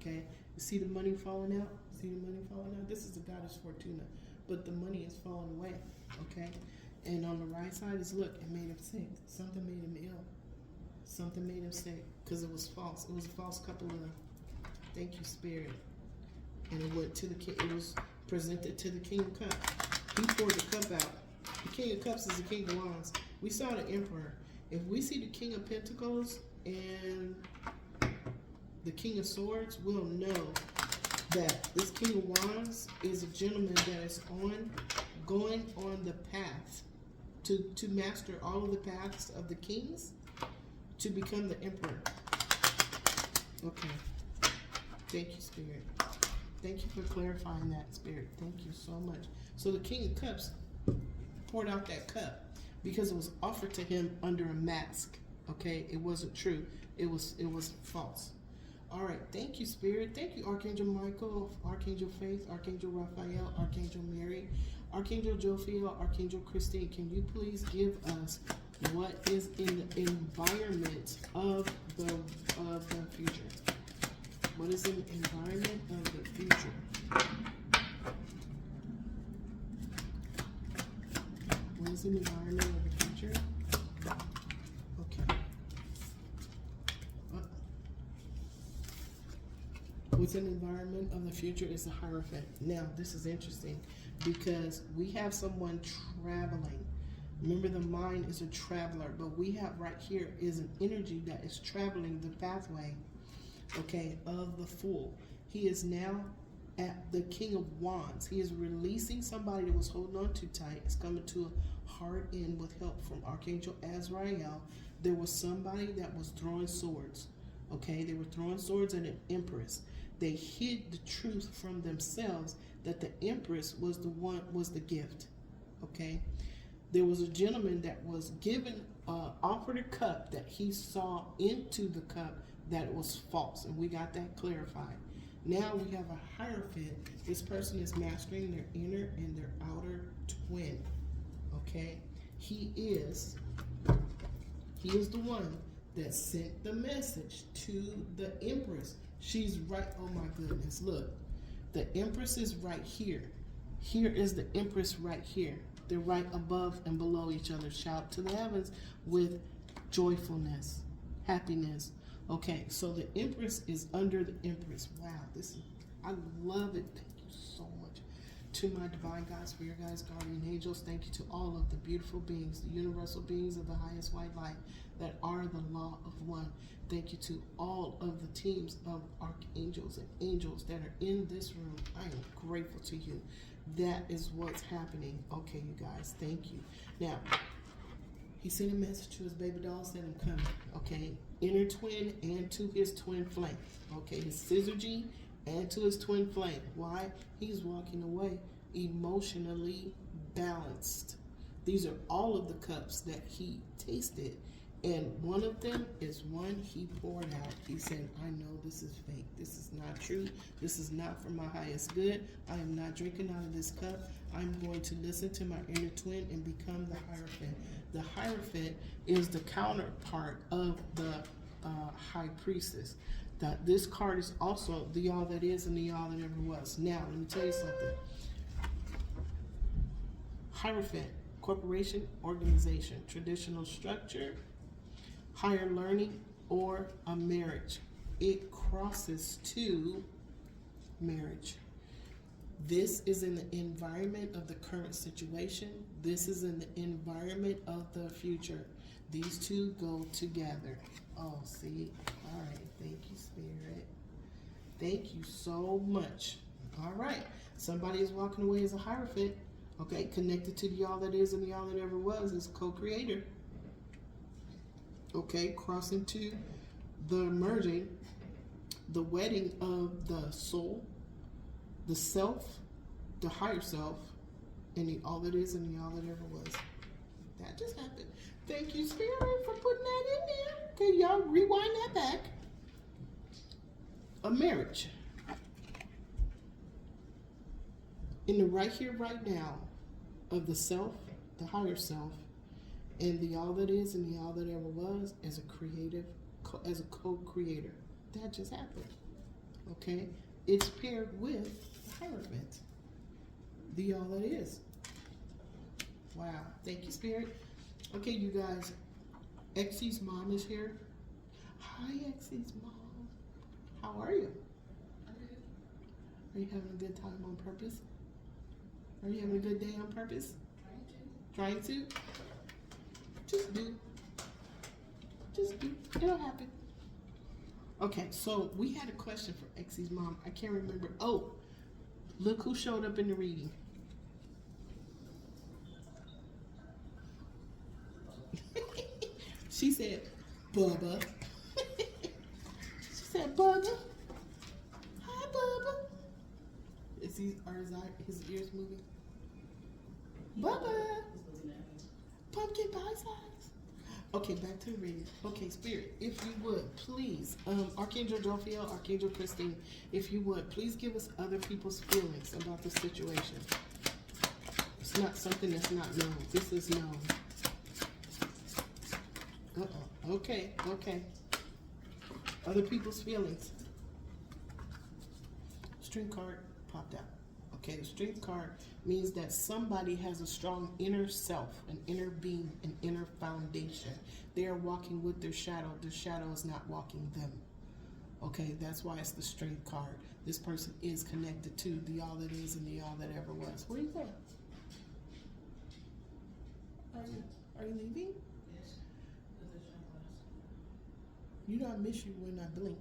Okay, you see the money falling out. See the money falling out. This is the goddess Fortuna, but the money is falling away. Okay, and on the right side is look. It made him sick. Something made him ill. Something made him sick because it was false. It was a false couple of. Thank you, Spirit. And it went to the king. It was presented to the King of Cups. He poured the cup out. The King of Cups is the King of Wands. We saw the Emperor. If we see the King of Pentacles and the King of Swords, we'll know that this King of Wands is a gentleman that is going on the path to master all of the paths of the kings to become the Emperor. Okay. Thank you, Spirit. Thank you for clarifying that, Spirit. Thank you so much. So the King of Cups poured out that cup because it was offered to him under a mask. Okay, it wasn't true. It was false. All right. Thank you, Spirit. Thank you, Archangel Michael, Archangel Faith, Archangel Raphael, Archangel Mary, Archangel Jophiel, Archangel Christine. Can you please give us what is in the environment of the future? What is in the environment of the future? What is in the environment of the future? Okay. What's in the environment of the future is the Hierophant. Now, this is interesting because we have someone traveling. Remember, the mind is a traveler, but we have right here is an energy that is traveling the pathway, okay, of the Fool. He is now at the King of Wands. He is releasing somebody that was holding on too tight. It's coming to a hard end with help from Archangel Azrael. There was somebody that was throwing swords, okay? They were throwing swords at an empress. They hid the truth from themselves that the empress was the gift, okay? There was a gentleman that was given, offered a cup that he saw into the cup that it was false, and we got that clarified. Now we have a Hierophant. This person is mastering their inner and their outer twin, okay? He is the one that sent the message to the Empress. She's right, oh my goodness, look. The Empress is right here. Here is the Empress right here. They're right above and below each other. Shout to the heavens with joyfulness, happiness. Okay, so the Empress is under the Empress. Wow, I love it. Thank you so much. To my divine God, spirit guides, guardian angels, thank you to all of the beautiful beings, the universal beings of the highest white light that are the law of one. Thank you to all of the teams of archangels and angels that are in this room. I am grateful to you. That is what's happening. Okay, you guys, thank you. Now, he sent a message to his baby doll, said I'm coming. Okay, inner twin and to his twin flame. Okay, his syzygy and to his twin flame. Why? He's walking away emotionally balanced. These are all of the cups that he tasted. And one of them is one he poured out. He said, I know this is fake. This is not true. This is not for my highest good. I am not drinking out of this cup. I'm going to listen to my inner twin and become the Hierophant. The Hierophant is the counterpart of the High Priestess. That this card is also the all that is and the all that ever was. Now, let me tell you something. Hierophant, corporation, organization, traditional structure, higher learning, or a marriage. It crosses to marriage. This is in the environment of the current situation. This is in the environment of the future. These two go together. Oh, see? All right. Thank you, Spirit. Thank you so much. All right. Somebody is walking away as a Hierophant. Okay. Connected to the all that is and the all that ever was as co-creator. Okay. Crossing to the merging, the wedding of the soul, the self, the higher self, and the all that is and the all that ever was. That just happened. Thank you, Spirit, for putting that in there. Okay, y'all rewind that back. A marriage. in the right here, right now of the self, the higher self, and the all that is and the all that ever was as a creative, as a co-creator. That just happened. Okay? It's paired with the Hierophant, the all that is. Wow. Thank you, Spirit. Okay, you guys. Exie's mom is here. Hi, Exie's mom. How are you? Are you having a good time on purpose? Are you having a good day on purpose? Trying to? Just do. Just do. It'll happen. Okay, so we had a question for Exie's mom. I can't remember. Oh, look who showed up in the reading. She said, Bubba. She said, Bubba. Hi, Bubba. Is he, or is his ears moving? Bubba. Pumpkin pie size. Okay, back to the reading. Okay, Spirit, if you would, please, Archangel Jophiel, Archangel Christine, if you would, please give us other people's feelings about the situation. It's not something that's not known. This is known. Okay, okay. Other people's feelings. Strength card popped out. Okay, the strength card means that somebody has a strong inner self, an inner being, an inner foundation. They are walking with their shadow. Their shadow is not walking them. Okay, that's why it's the strength card. This person is connected to the all that is and the all that ever was. Where are you going? Are you leaving? You know I miss you when I blink.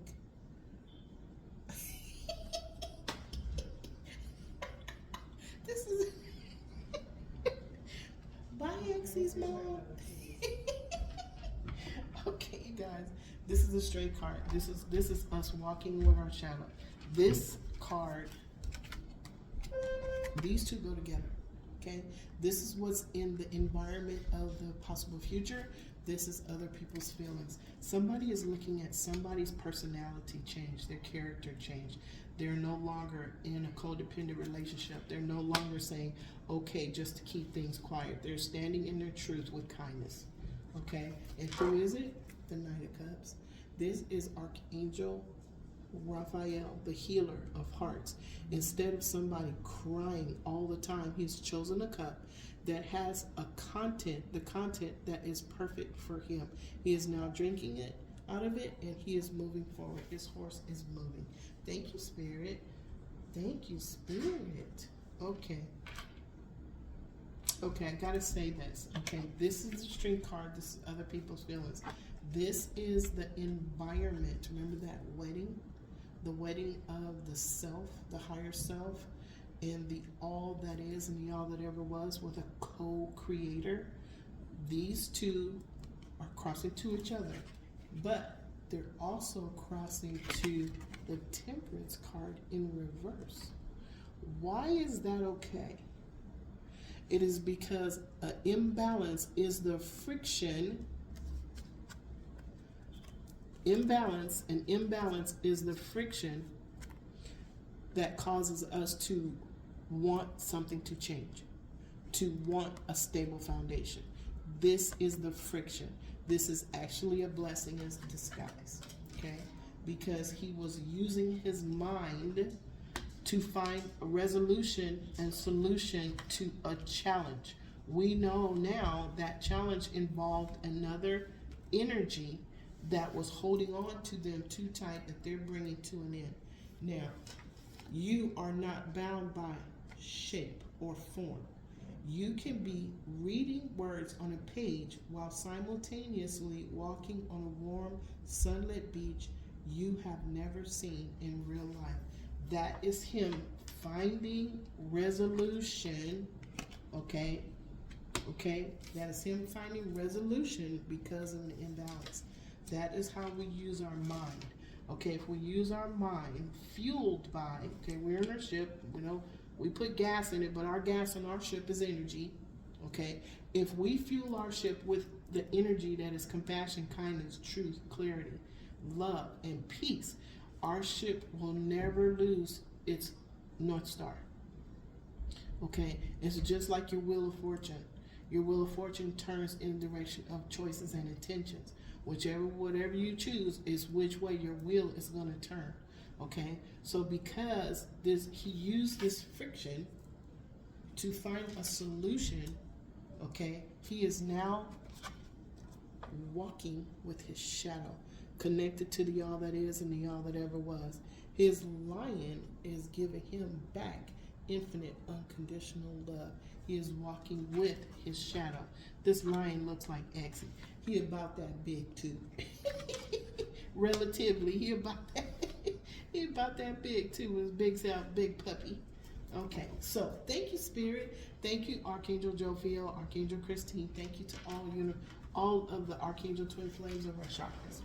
This is bye, Exie's mom. Okay, you guys. This is a straight card. This is us walking with our shadow. This card, these two go together. Okay? This is what's in the environment of the possible future. This is other people's feelings. Somebody is looking at somebody's personality change, their character change. They're no longer in a codependent relationship. They're no longer saying, okay, just to keep things quiet. They're standing in their truth with kindness. Okay? And who is it? The Knight of Cups. This is Archangel Raphael, the healer of hearts. Instead of somebody crying all the time, he's chosen a cup that has a content, the content that is perfect for him. He is now drinking it out of it, and he is moving forward. His horse is moving. Thank you, Spirit. Thank you, Spirit. Okay. Okay, I gotta say this. Okay, this is the strength card. This is other people's feelings. This is the environment. Remember that wedding? The wedding of the self, the higher self, and the all that is and the all that ever was with a co-creator. These two are crossing to each other, but they're also crossing to the Temperance card in reverse. Why is that okay? It is because an imbalance is the friction. Imbalance is the friction that causes us to want something to change, to want a stable foundation. This is the friction. This is actually a blessing in disguise, okay? Because he was using his mind to find a resolution and solution to a challenge. We know now that challenge involved another energy that was holding on to them too tight that they're bringing to an end. Now, you are not bound by shape or form. You can be reading words on a page while simultaneously walking on a warm, sunlit beach you have never seen in real life. That is him finding resolution, okay? Okay? That is him finding resolution because of an imbalance. That is how we use our mind. Okay, if we use our mind fueled by, okay, we're in our ship, you know, we put gas in it, but our gas on our ship is energy. Okay, if we fuel our ship with the energy that is compassion, kindness, truth, clarity, love, and peace, our ship will never lose its North Star. Okay, it's just like your wheel of fortune. Your wheel of fortune turns in the direction of choices and intentions. Whatever you choose is which way your wheel is going to turn. Okay, so because he used this friction to find a solution, okay, he is now walking with his shadow, connected to the all that is and the all that ever was. His lion is giving him back infinite unconditional love. He is walking with his shadow. This lion looks like Exy. He about that big too. Relatively, he about that big too. His big self, big puppy. Okay, so thank you, Spirit. Thank you, Archangel Jophiel, Archangel Christine. Thank you to all of the Archangel Twin Flames of our chakras.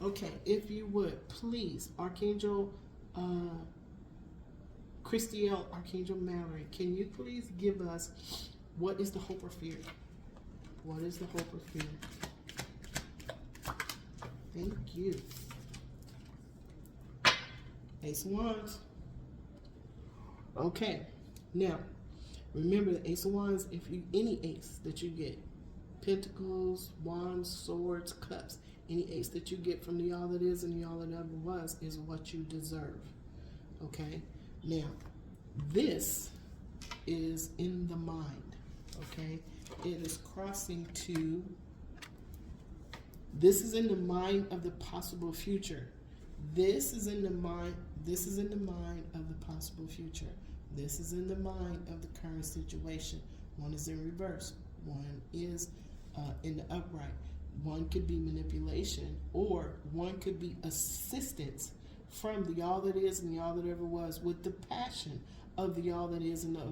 Okay, if you would, please, Archangel Christiel, Archangel Mallory, can you please give us what is the hope or fear? What is the hope or fear? Thank you. Ace of Wands. Okay, now remember the Ace of Wands. If you any ace that you get, Pentacles, Wands, Swords, Cups, any ace that you get from the all that is and the all that ever was is what you deserve. Okay, now this is in the mind. Okay, it is crossing to. This is in the mind of the possible future. This is in the mind. This is in the mind of the possible future. This is in the mind of the current situation. One is in reverse. One is in the upright. One could be manipulation, or one could be assistance from the all that is and the all that ever was, with the passion of the all that is and the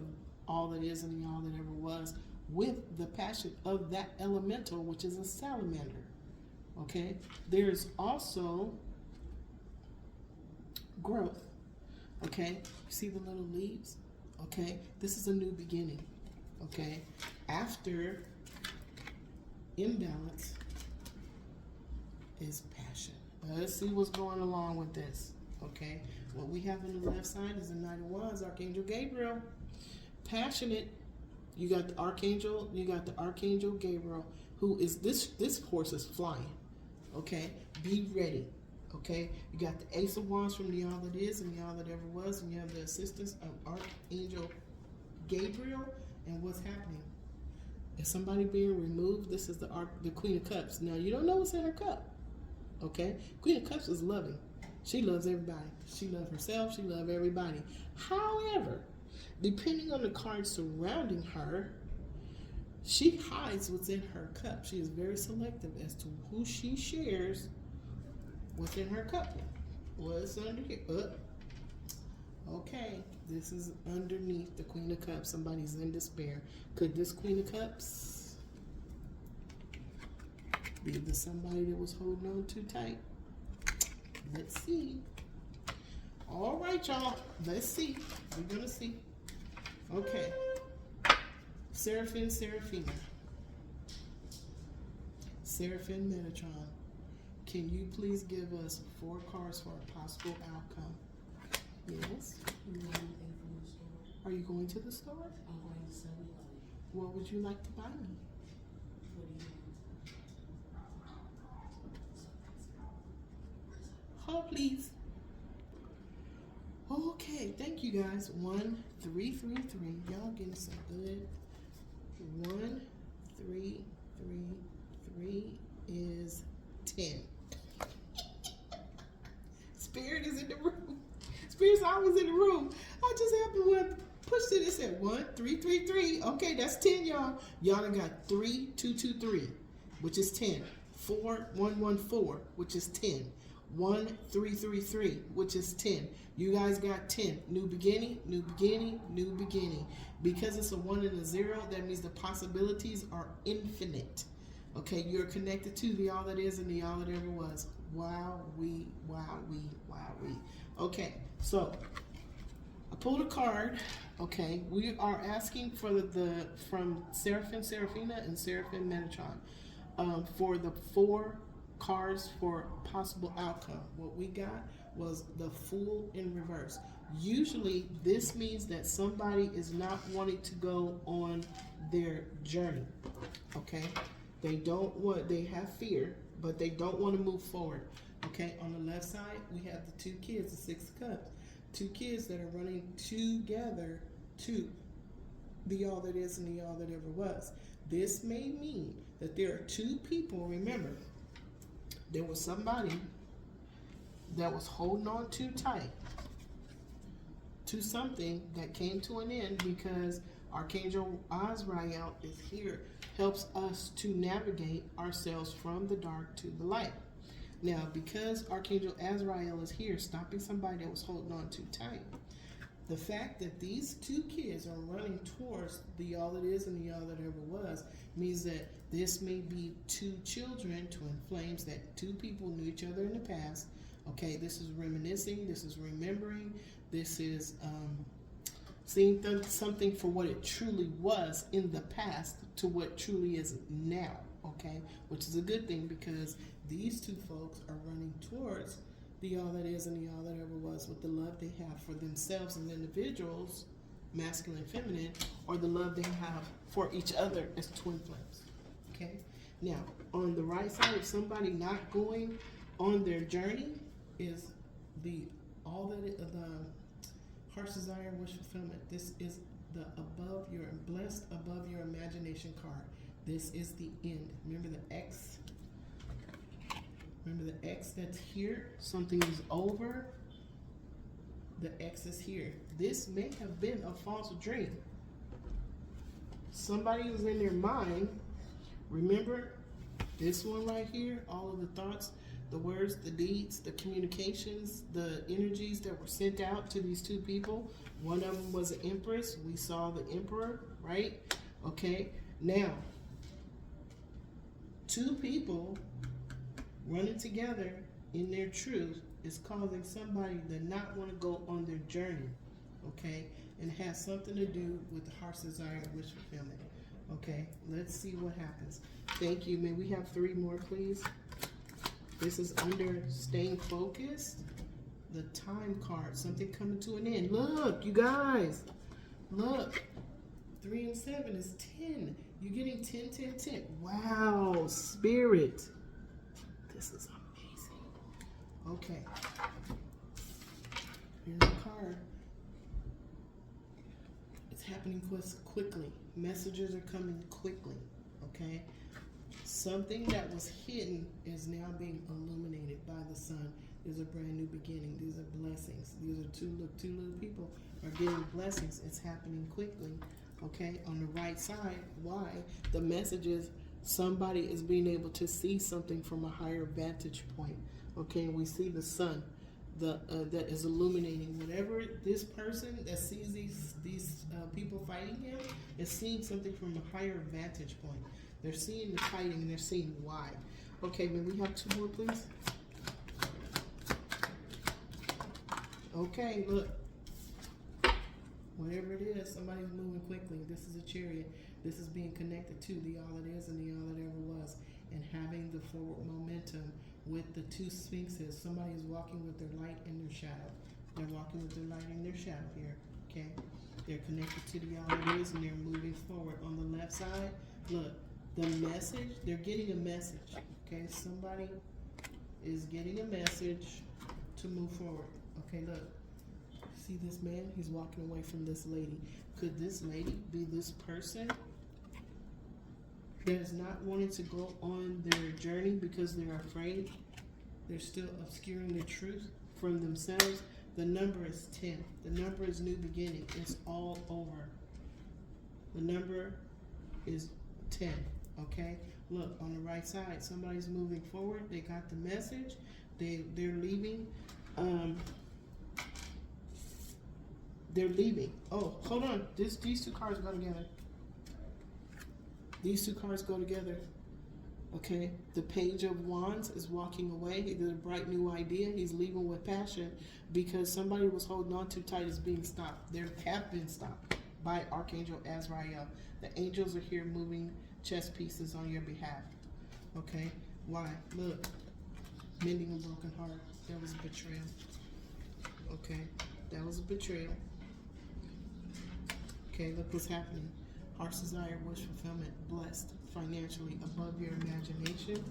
all that is and the all that ever was, with the passion of that elemental, which is a salamander. Okay? There's also growth. Okay? You see the little leaves? Okay? This is a new beginning. Okay? After imbalance is passion. Let's see what's going along with this. Okay? What we have on the left side is the Knight of Wands, Archangel Gabriel. Passionate. You got the Archangel Gabriel, who is this horse is flying. Okay? Be ready. Okay? You got the Ace of Wands from the all that is and the all that ever was, and you have the assistance of Archangel Gabriel. And what's happening? Is somebody being removed? This is the Queen of Cups. Now, you don't know what's in her cup. Okay? Queen of Cups is loving. She loves everybody. She loves herself. She loves everybody. However, depending on the cards surrounding her, she hides what's in her cup. She is very selective as to who she shares what's in her cup. What's under here? Okay, this is underneath the Queen of Cups. Somebody's in despair. Could this Queen of Cups be the somebody that was holding on too tight? Let's see. All right, y'all. Let's see. We're going to see. Okay. Seraphim, Seraphina. Seraphim, Metatron. Can you please give us 4 cards for a possible outcome? Yes. Are you going to the store? I'm going to sell it. What would you like to buy me? What do you want? Hold, please. Okay, thank you guys. 1, 3, 3, 3. Y'all getting some good. 1, 3, 3, 3 is 10. Spirit is in the room. Spirit's always in the room. I just happened to push it. It said 1, 3, 3, 3. Okay, that's 10, y'all. Y'all done got 3, 2, 2, 3, which is 10. 4, 1, 1, 4, which is 10. 1, 3, 3, 3, which is 10. You guys got 10. New beginning, new beginning, new beginning. Because it's a 1 and a 0, that means the possibilities are infinite. Okay, you're connected to the all that is and the all that ever was. Wow, we. Okay, so I pulled a card. Okay, we are asking for from Seraphim, Seraphina, and Seraphim, Metatron for the 4 cards for possible outcome. What we got was the Fool in reverse. Usually this means that somebody is not wanting to go on their journey. Okay? They have fear, but they don't want to move forward. Okay, on the left side, we have the two kids, the Six of Cups. Two kids that are running together to the all that is and the all that ever was. This may mean that there are two people, remember, there was somebody that was holding on too tight to something that came to an end because Archangel Azrael is here, helps us to navigate ourselves from the dark to the light. Now, because Archangel Azrael is here, stopping somebody that was holding on too tight, the fact that these two kids are running towards the all that is and the all that ever was means that this may be two children, twin flames, that two people knew each other in the past. Okay, this is reminiscing, this is remembering, this is seeing something for what it truly was in the past to what truly is now. Okay, which is a good thing because these two folks are running towards the all that is and the all that ever was with the love they have for themselves as individuals, masculine and feminine, or the love they have for each other as twin flames. Okay, now on the right side, if somebody not going on their journey is the all that the heart's desire, wish fulfillment. This is the above your blessed above your imagination card. This is the end. Remember the X? Remember the X that's here? Something is over. The X is here. This may have been a false dream. Somebody was in their mind. Remember this one right here? All of the thoughts, the words, the deeds, the communications, the energies that were sent out to these two people. One of them was an empress. We saw the emperor, right? Okay. Now, two people running together in their truth is causing somebody to not want to go on their journey, okay? And it has something to do with the heart's desire and wish fulfillment, okay? Let's see what happens. Thank you. May we have 3 more, please? This is under staying focused. The time card, something coming to an end. Look, you guys, look. 3 and 7 is 10. You're getting 10, 10, 10. Wow, spirit. This is amazing. Okay. Here's the card. It's happening quickly. Messages are coming quickly. Okay. Something that was hidden is now being illuminated by the sun. There's a brand new beginning. These are blessings. These are two little people are getting blessings. It's happening quickly. Okay, on the right side, why? The message is somebody is being able to see something from a higher vantage point. Okay, and we see the sun that is illuminating. Whatever this person that sees these people fighting him is seeing something from a higher vantage point. They're seeing the fighting and they're seeing why. Okay, may we have 2 more, please? Okay, look. Whatever it is, somebody's moving quickly. This is a chariot. This is being connected to the all that is and the all that ever was, and having the forward momentum with the 2 sphinxes. Somebody is walking with their light and their shadow. They're walking with their light and their shadow here. Okay, they're connected to the all that is and they're moving forward. On the left side, look, the message. They're getting a message. Okay, somebody is getting a message to move forward. Okay, look. See this man? He's walking away from this lady. Could this lady be this person that is not wanting to go on their journey because they're afraid? They're still obscuring the truth from themselves. The number is 10. The number is new beginning. It's all over. The number is 10. Okay? Look, on the right side, somebody's moving forward. They got the message. They're leaving. They're leaving. Oh, hold on. These 2 cards go together. These 2 cards go together. Okay. The Page of Wands is walking away. He did a bright new idea. He's leaving with passion because somebody was holding on too tight is being stopped. They have been stopped by Archangel Azrael. The angels are here moving chess pieces on your behalf. Okay. Why? Look. Mending a broken heart. That was betrayal. Okay, that was a betrayal. Okay, look what's happening. Heart's desire, wish fulfillment, blessed financially, above your imagination.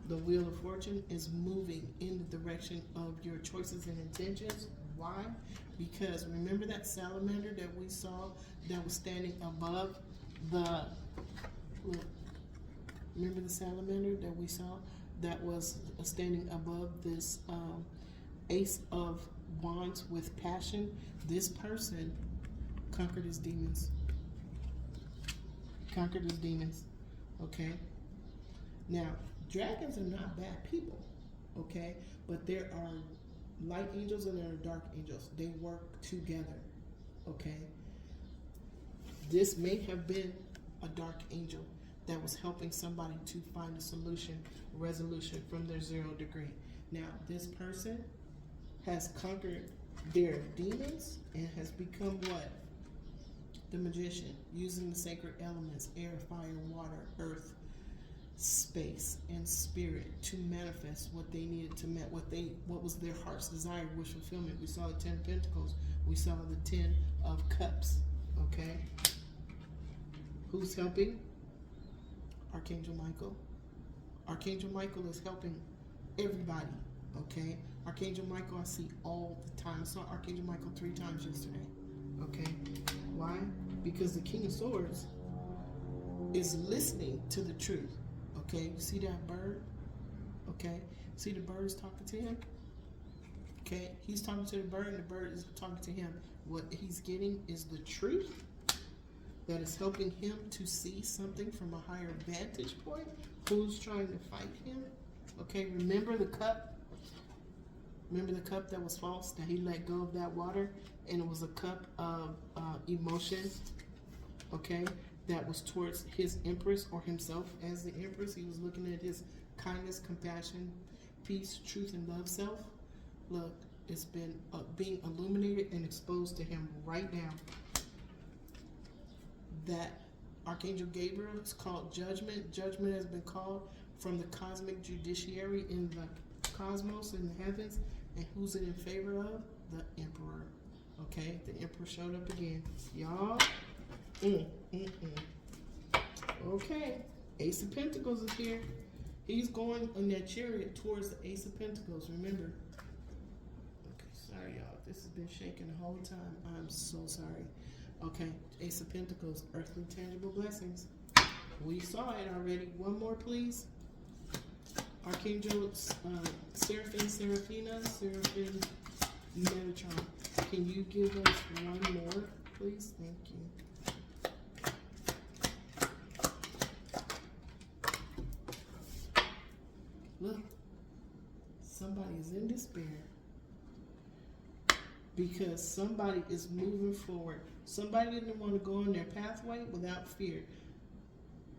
The wheel of fortune is moving in the direction of your choices and intentions. Why? Because remember that salamander that we saw that was standing above the, look, remember the salamander that we saw that was standing above this ace of wands with passion? This person conquered his demons. Conquered his demons. Okay? Now, dragons are not bad people. Okay? But there are light angels and there are dark angels. They work together. Okay? This may have been a dark angel that was helping somebody to find a solution, resolution from their 0 degree. Now, this person has conquered their demons and has become what? The magician, using the sacred elements, air, fire, water, earth, space, and spirit to manifest what they needed to what was their heart's desire, wish fulfillment. We saw the 10 of Pentacles. We saw the 10 of Cups. Okay? Who's helping? Archangel Michael. Archangel Michael is helping everybody. Okay? Archangel Michael I see all the time. I saw Archangel Michael 3 times yesterday. Okay? Why? Because the King of Swords is listening to the truth. Okay? You see that bird? Okay? See the birds talking to him? Okay? He's talking to the bird and the bird is talking to him. What he's getting is the truth that is helping him to see something from a higher vantage point. Who's trying to fight him? Okay? Remember the cup? Remember the cup that was false, that he let go of that water, and it was a cup of emotion, okay, that was towards his empress or himself as the empress. He was looking at his kindness, compassion, peace, truth, and love self. Look, it's been being illuminated and exposed to him right now. That Archangel Gabriel is called judgment. Judgment has been called from the cosmic judiciary in the cosmos, in the heavens. And who's it in favor of? The Emperor. Okay, the Emperor showed up again. Y'all. Okay, Ace of Pentacles is here. He's going in that chariot towards the Ace of Pentacles, remember. Okay, sorry y'all. This has been shaking the whole time. I'm so sorry. Okay, Ace of Pentacles, earthly tangible blessings. We saw it already. One more, please. Archangel Seraphim, Seraphina, Seraphim, Metatron. Can you give us one more, please? Thank you. Look, somebody is in despair because somebody is moving forward. Somebody didn't want to go on their pathway without fear.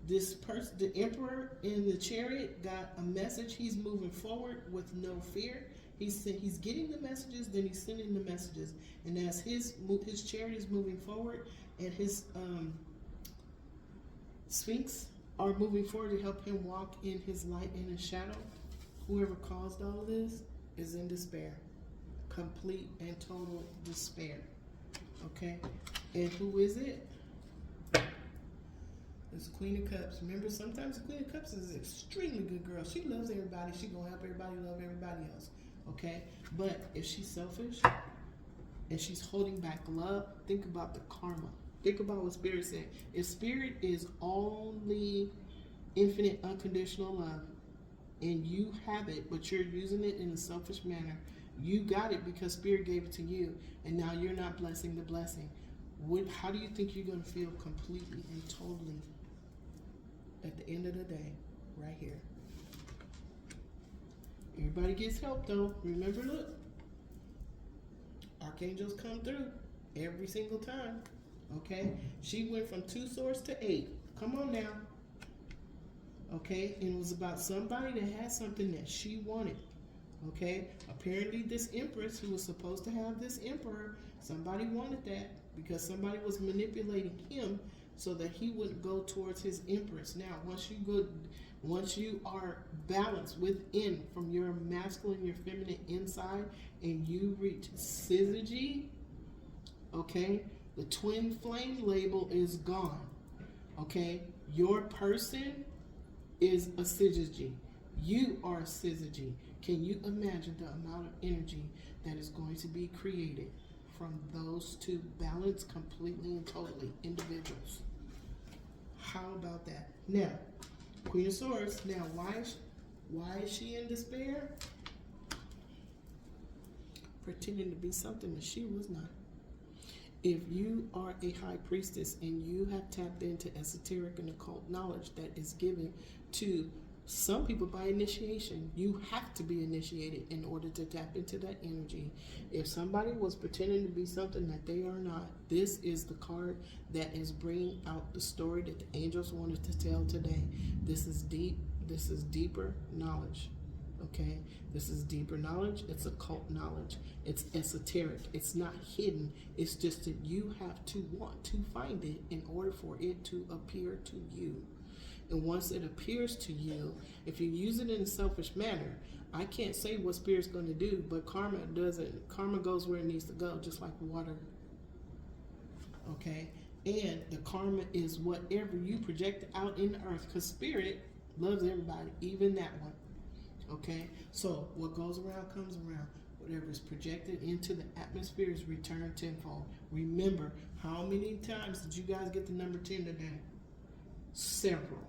This person, the Emperor in the chariot, got a message. He's moving forward with no fear. He's getting the messages, then he's sending the messages. And as his chariot is moving forward, and his Sphinx are moving forward to help him walk in his light and his shadow, whoever caused all of this is in despair. Complete and total despair. Okay? And who is it? It's Queen of Cups. Remember, sometimes the Queen of Cups is an extremely good girl. She loves everybody. She's going to help everybody love everybody else. Okay? But if she's selfish and she's holding back love, think about the karma. Think about what Spirit said. If Spirit is only infinite, unconditional love, and you have it, but you're using it in a selfish manner, you got it because Spirit gave it to you, and now you're not blessing the blessing. How do you think you're going to feel completely and totally at the end of the day? Right here. Everybody gets help though. Remember, look. Archangels come through every single time. Okay? She went from 2 swords to 8. Come on now. Okay? And it was about somebody that had something that she wanted. Okay? Apparently this Empress who was supposed to have this Emperor, somebody wanted that because somebody was manipulating him so that he wouldn't go towards his Empress. Now, once you go, Once you are balanced within from your masculine, your feminine inside, and you reach syzygy, okay, the twin flame label is gone. Okay, your person is a syzygy. You are a syzygy. Can you imagine the amount of energy that is going to be created from those two balanced completely and totally individuals? How about that? Now, Queen of Swords. Now, why is she in despair? Pretending to be something that she was not. If you are a high priestess and you have tapped into esoteric and occult knowledge that is given to some people by initiation, you have to be initiated in order to tap into that energy. If somebody was pretending to be something that they are not, this is the card that is bringing out the story that the angels wanted to tell today. This is deep. This is deeper knowledge. Okay, this is deeper knowledge. It's occult knowledge. It's esoteric. It's not hidden. It's just that you have to want to find it in order for it to appear to you. And once it appears to you, if you use it in a selfish manner, I can't say what spirit's going to do, but karma doesn't. Karma goes where it needs to go, just like water. Okay, and the karma is whatever you project out in the earth, because spirit loves everybody, even that one. Okay, so what goes around comes around. Whatever is projected into the atmosphere is returned tenfold. Remember, how many times did you guys get the number 10 today? Several.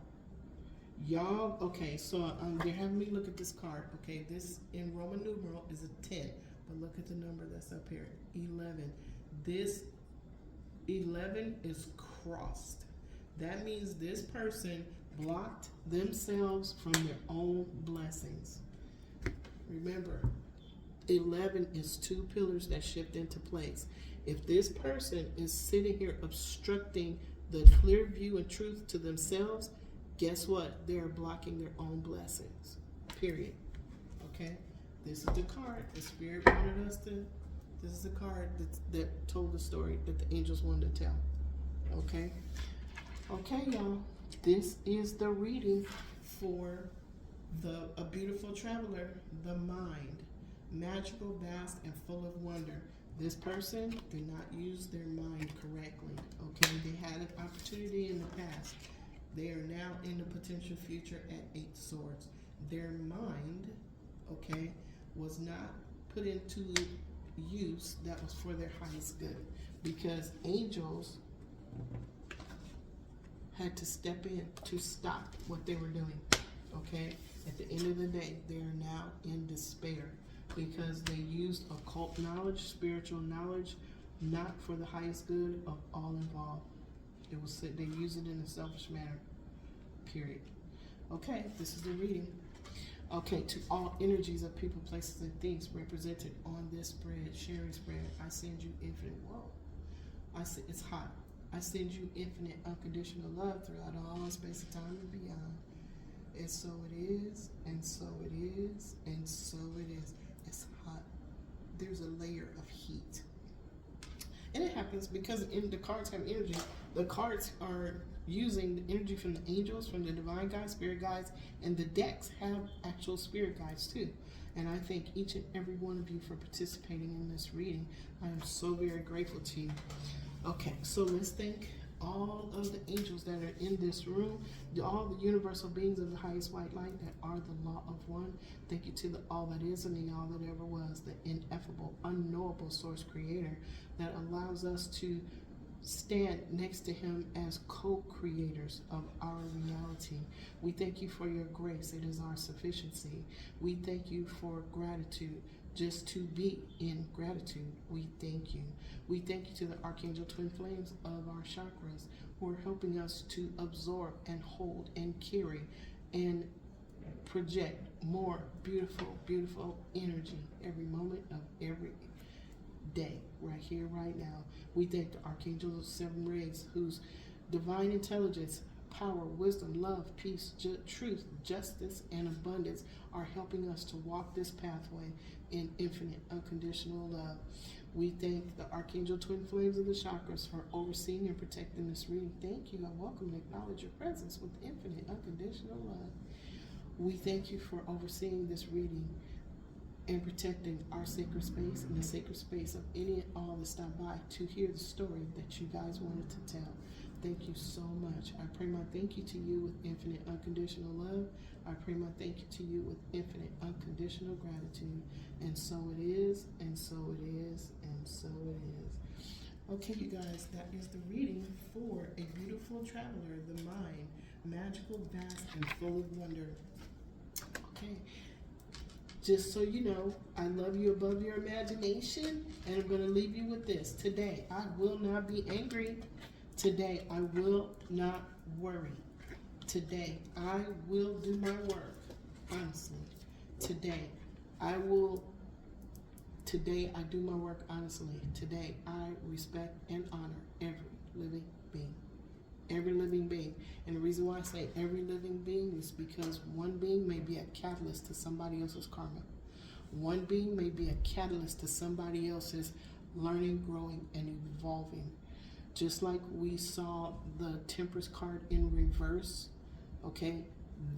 Y'all, okay, so they're having me look at this card. Okay, this in Roman numeral is a 10, but look at the number that's up here, 11. This 11 is crossed. That means this person blocked themselves from their own blessings. Remember, 11 is two pillars that shift into place. If this person is sitting here obstructing the clear view and truth to themselves, guess what? They're blocking their own blessings. Period. Okay? This is the card the Spirit wanted us to. This is the card that told the story that the angels wanted to tell. Okay? Okay, y'all. This is the reading for A Beautiful Traveler, the mind. Magical, vast, and full of wonder. This person did not use their mind correctly. Okay? They had an opportunity in the past. They are now in the potential future at 8 swords. Their mind, okay, was not put into use that was for their highest good, because angels had to step in to stop what they were doing. Okay, at the end of the day, they are now in despair because they used occult knowledge, spiritual knowledge, not for the highest good of all involved. It was they use it in a selfish manner. Period. Okay, this is the reading. Okay, to all energies of people, places, and things represented on this spread, sharing spread, I send you infinite. Whoa! It's hot. I send you infinite unconditional love throughout all space and time and beyond. And so it is, and so it is, and so it is. It's hot. There's a layer of heat. And it happens because in the cards have energy. The cards are using the energy from the angels, from the divine guides, spirit guides, and the decks have actual spirit guides too. And I thank each and every one of you for participating in this reading. I am so very grateful to you. Okay, so let's thank all of the angels that are in this room, all the universal beings of the highest white light that are the law of one. Thank you to the all that is and the all that ever was, the ineffable, unknowable source creator that allows us to stand next to him as co-creators of our reality. We thank you for your grace. It is our sufficiency. We thank you for gratitude. Just to be in gratitude, we thank you. We thank you to the Archangel Twin Flames of our chakras who are helping us to absorb and hold and carry and project more beautiful, beautiful energy every moment of every day, right here, right now. We thank the Archangels of Seven Rays whose divine intelligence, power, wisdom, love, peace, truth, justice, and abundance are helping us to walk this pathway in infinite, unconditional love. We thank the Archangel Twin Flames of the Chakras for overseeing and protecting this reading. Thank you. I welcome and acknowledge your presence with infinite unconditional love. We thank you for overseeing this reading and protecting our sacred space and the sacred space of any and all that stopped by to hear the story that you guys wanted to tell. Thank you so much. I pray my thank you to you with infinite unconditional love. I pray my thank you to you with infinite unconditional gratitude. And so it is, and so it is, and so it is. Okay, you guys, that is the reading for A Beautiful Traveler, the Mind, magical, vast, and full of wonder. Okay, just so you know, I love you above your imagination, and I'm going to leave you with this. Today, I will not be angry. Today, I will not worry. Today, I will do my work, honestly. Today, I do my work honestly. Today, I respect and honor every living being. Every living being. And the reason why I say every living being is because one being may be a catalyst to somebody else's karma. One being may be a catalyst to somebody else's learning, growing, and evolving. Just like we saw the Temperance card in reverse, okay,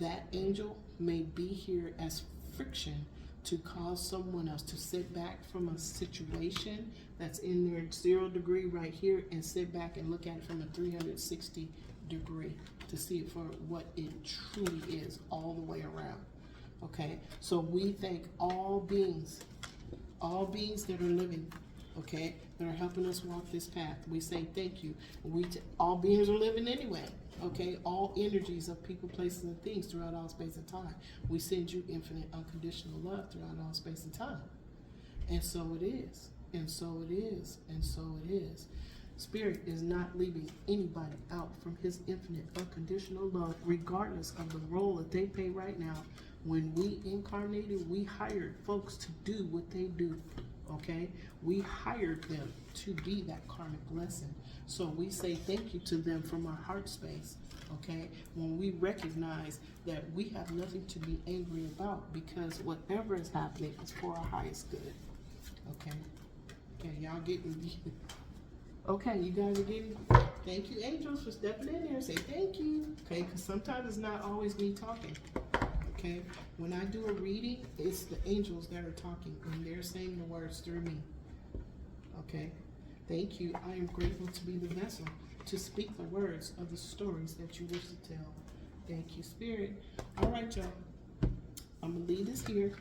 that angel may be here as friction to cause someone else to sit back from a situation that's in their 0 degree right here and sit back and look at it from a 360 degree to see it for what it truly is all the way around. Okay, so we thank all beings that are living, okay, that are helping us walk this path. We say thank you. All beings are living anyway. Okay, all energies of people, places, and things throughout all space and time. We send you infinite unconditional love throughout all space and time. And so it is. And so it is. And so it is. Spirit is not leaving anybody out from his infinite unconditional love, regardless of the role that they play right now. When we incarnated, we hired folks to do what they do. Okay, we hired them to be that karmic lesson. So we say thank you to them from our heart space. Okay, when we recognize that we have nothing to be angry about, because whatever is happening is for our highest good. Okay, y'all getting okay, you guys are getting, thank you angels for stepping in there. Say thank you. Okay, because sometimes it's not always me talking. Okay, when I do a reading, it's the angels that are talking and they're saying the words through me. Okay, thank you. I am grateful to be the vessel to speak the words of the stories that you wish to tell. Thank you, Spirit. All right, y'all. I'm going to leave this here.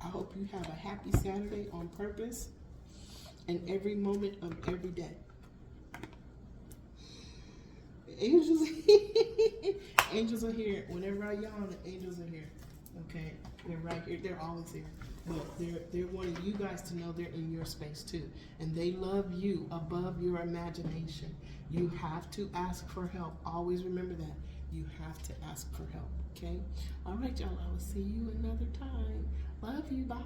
I hope you have a happy Saturday on purpose and every moment of every day. Angels, angels are here. Whenever I yawn, the angels are here. Okay, they're right here. They're always here. But they're wanting you guys to know they're in your space too, and they love you above your imagination. You have to ask for help. Always remember that. You have to ask for help. Okay. All right, y'all. I will see you another time. Love you. Bye.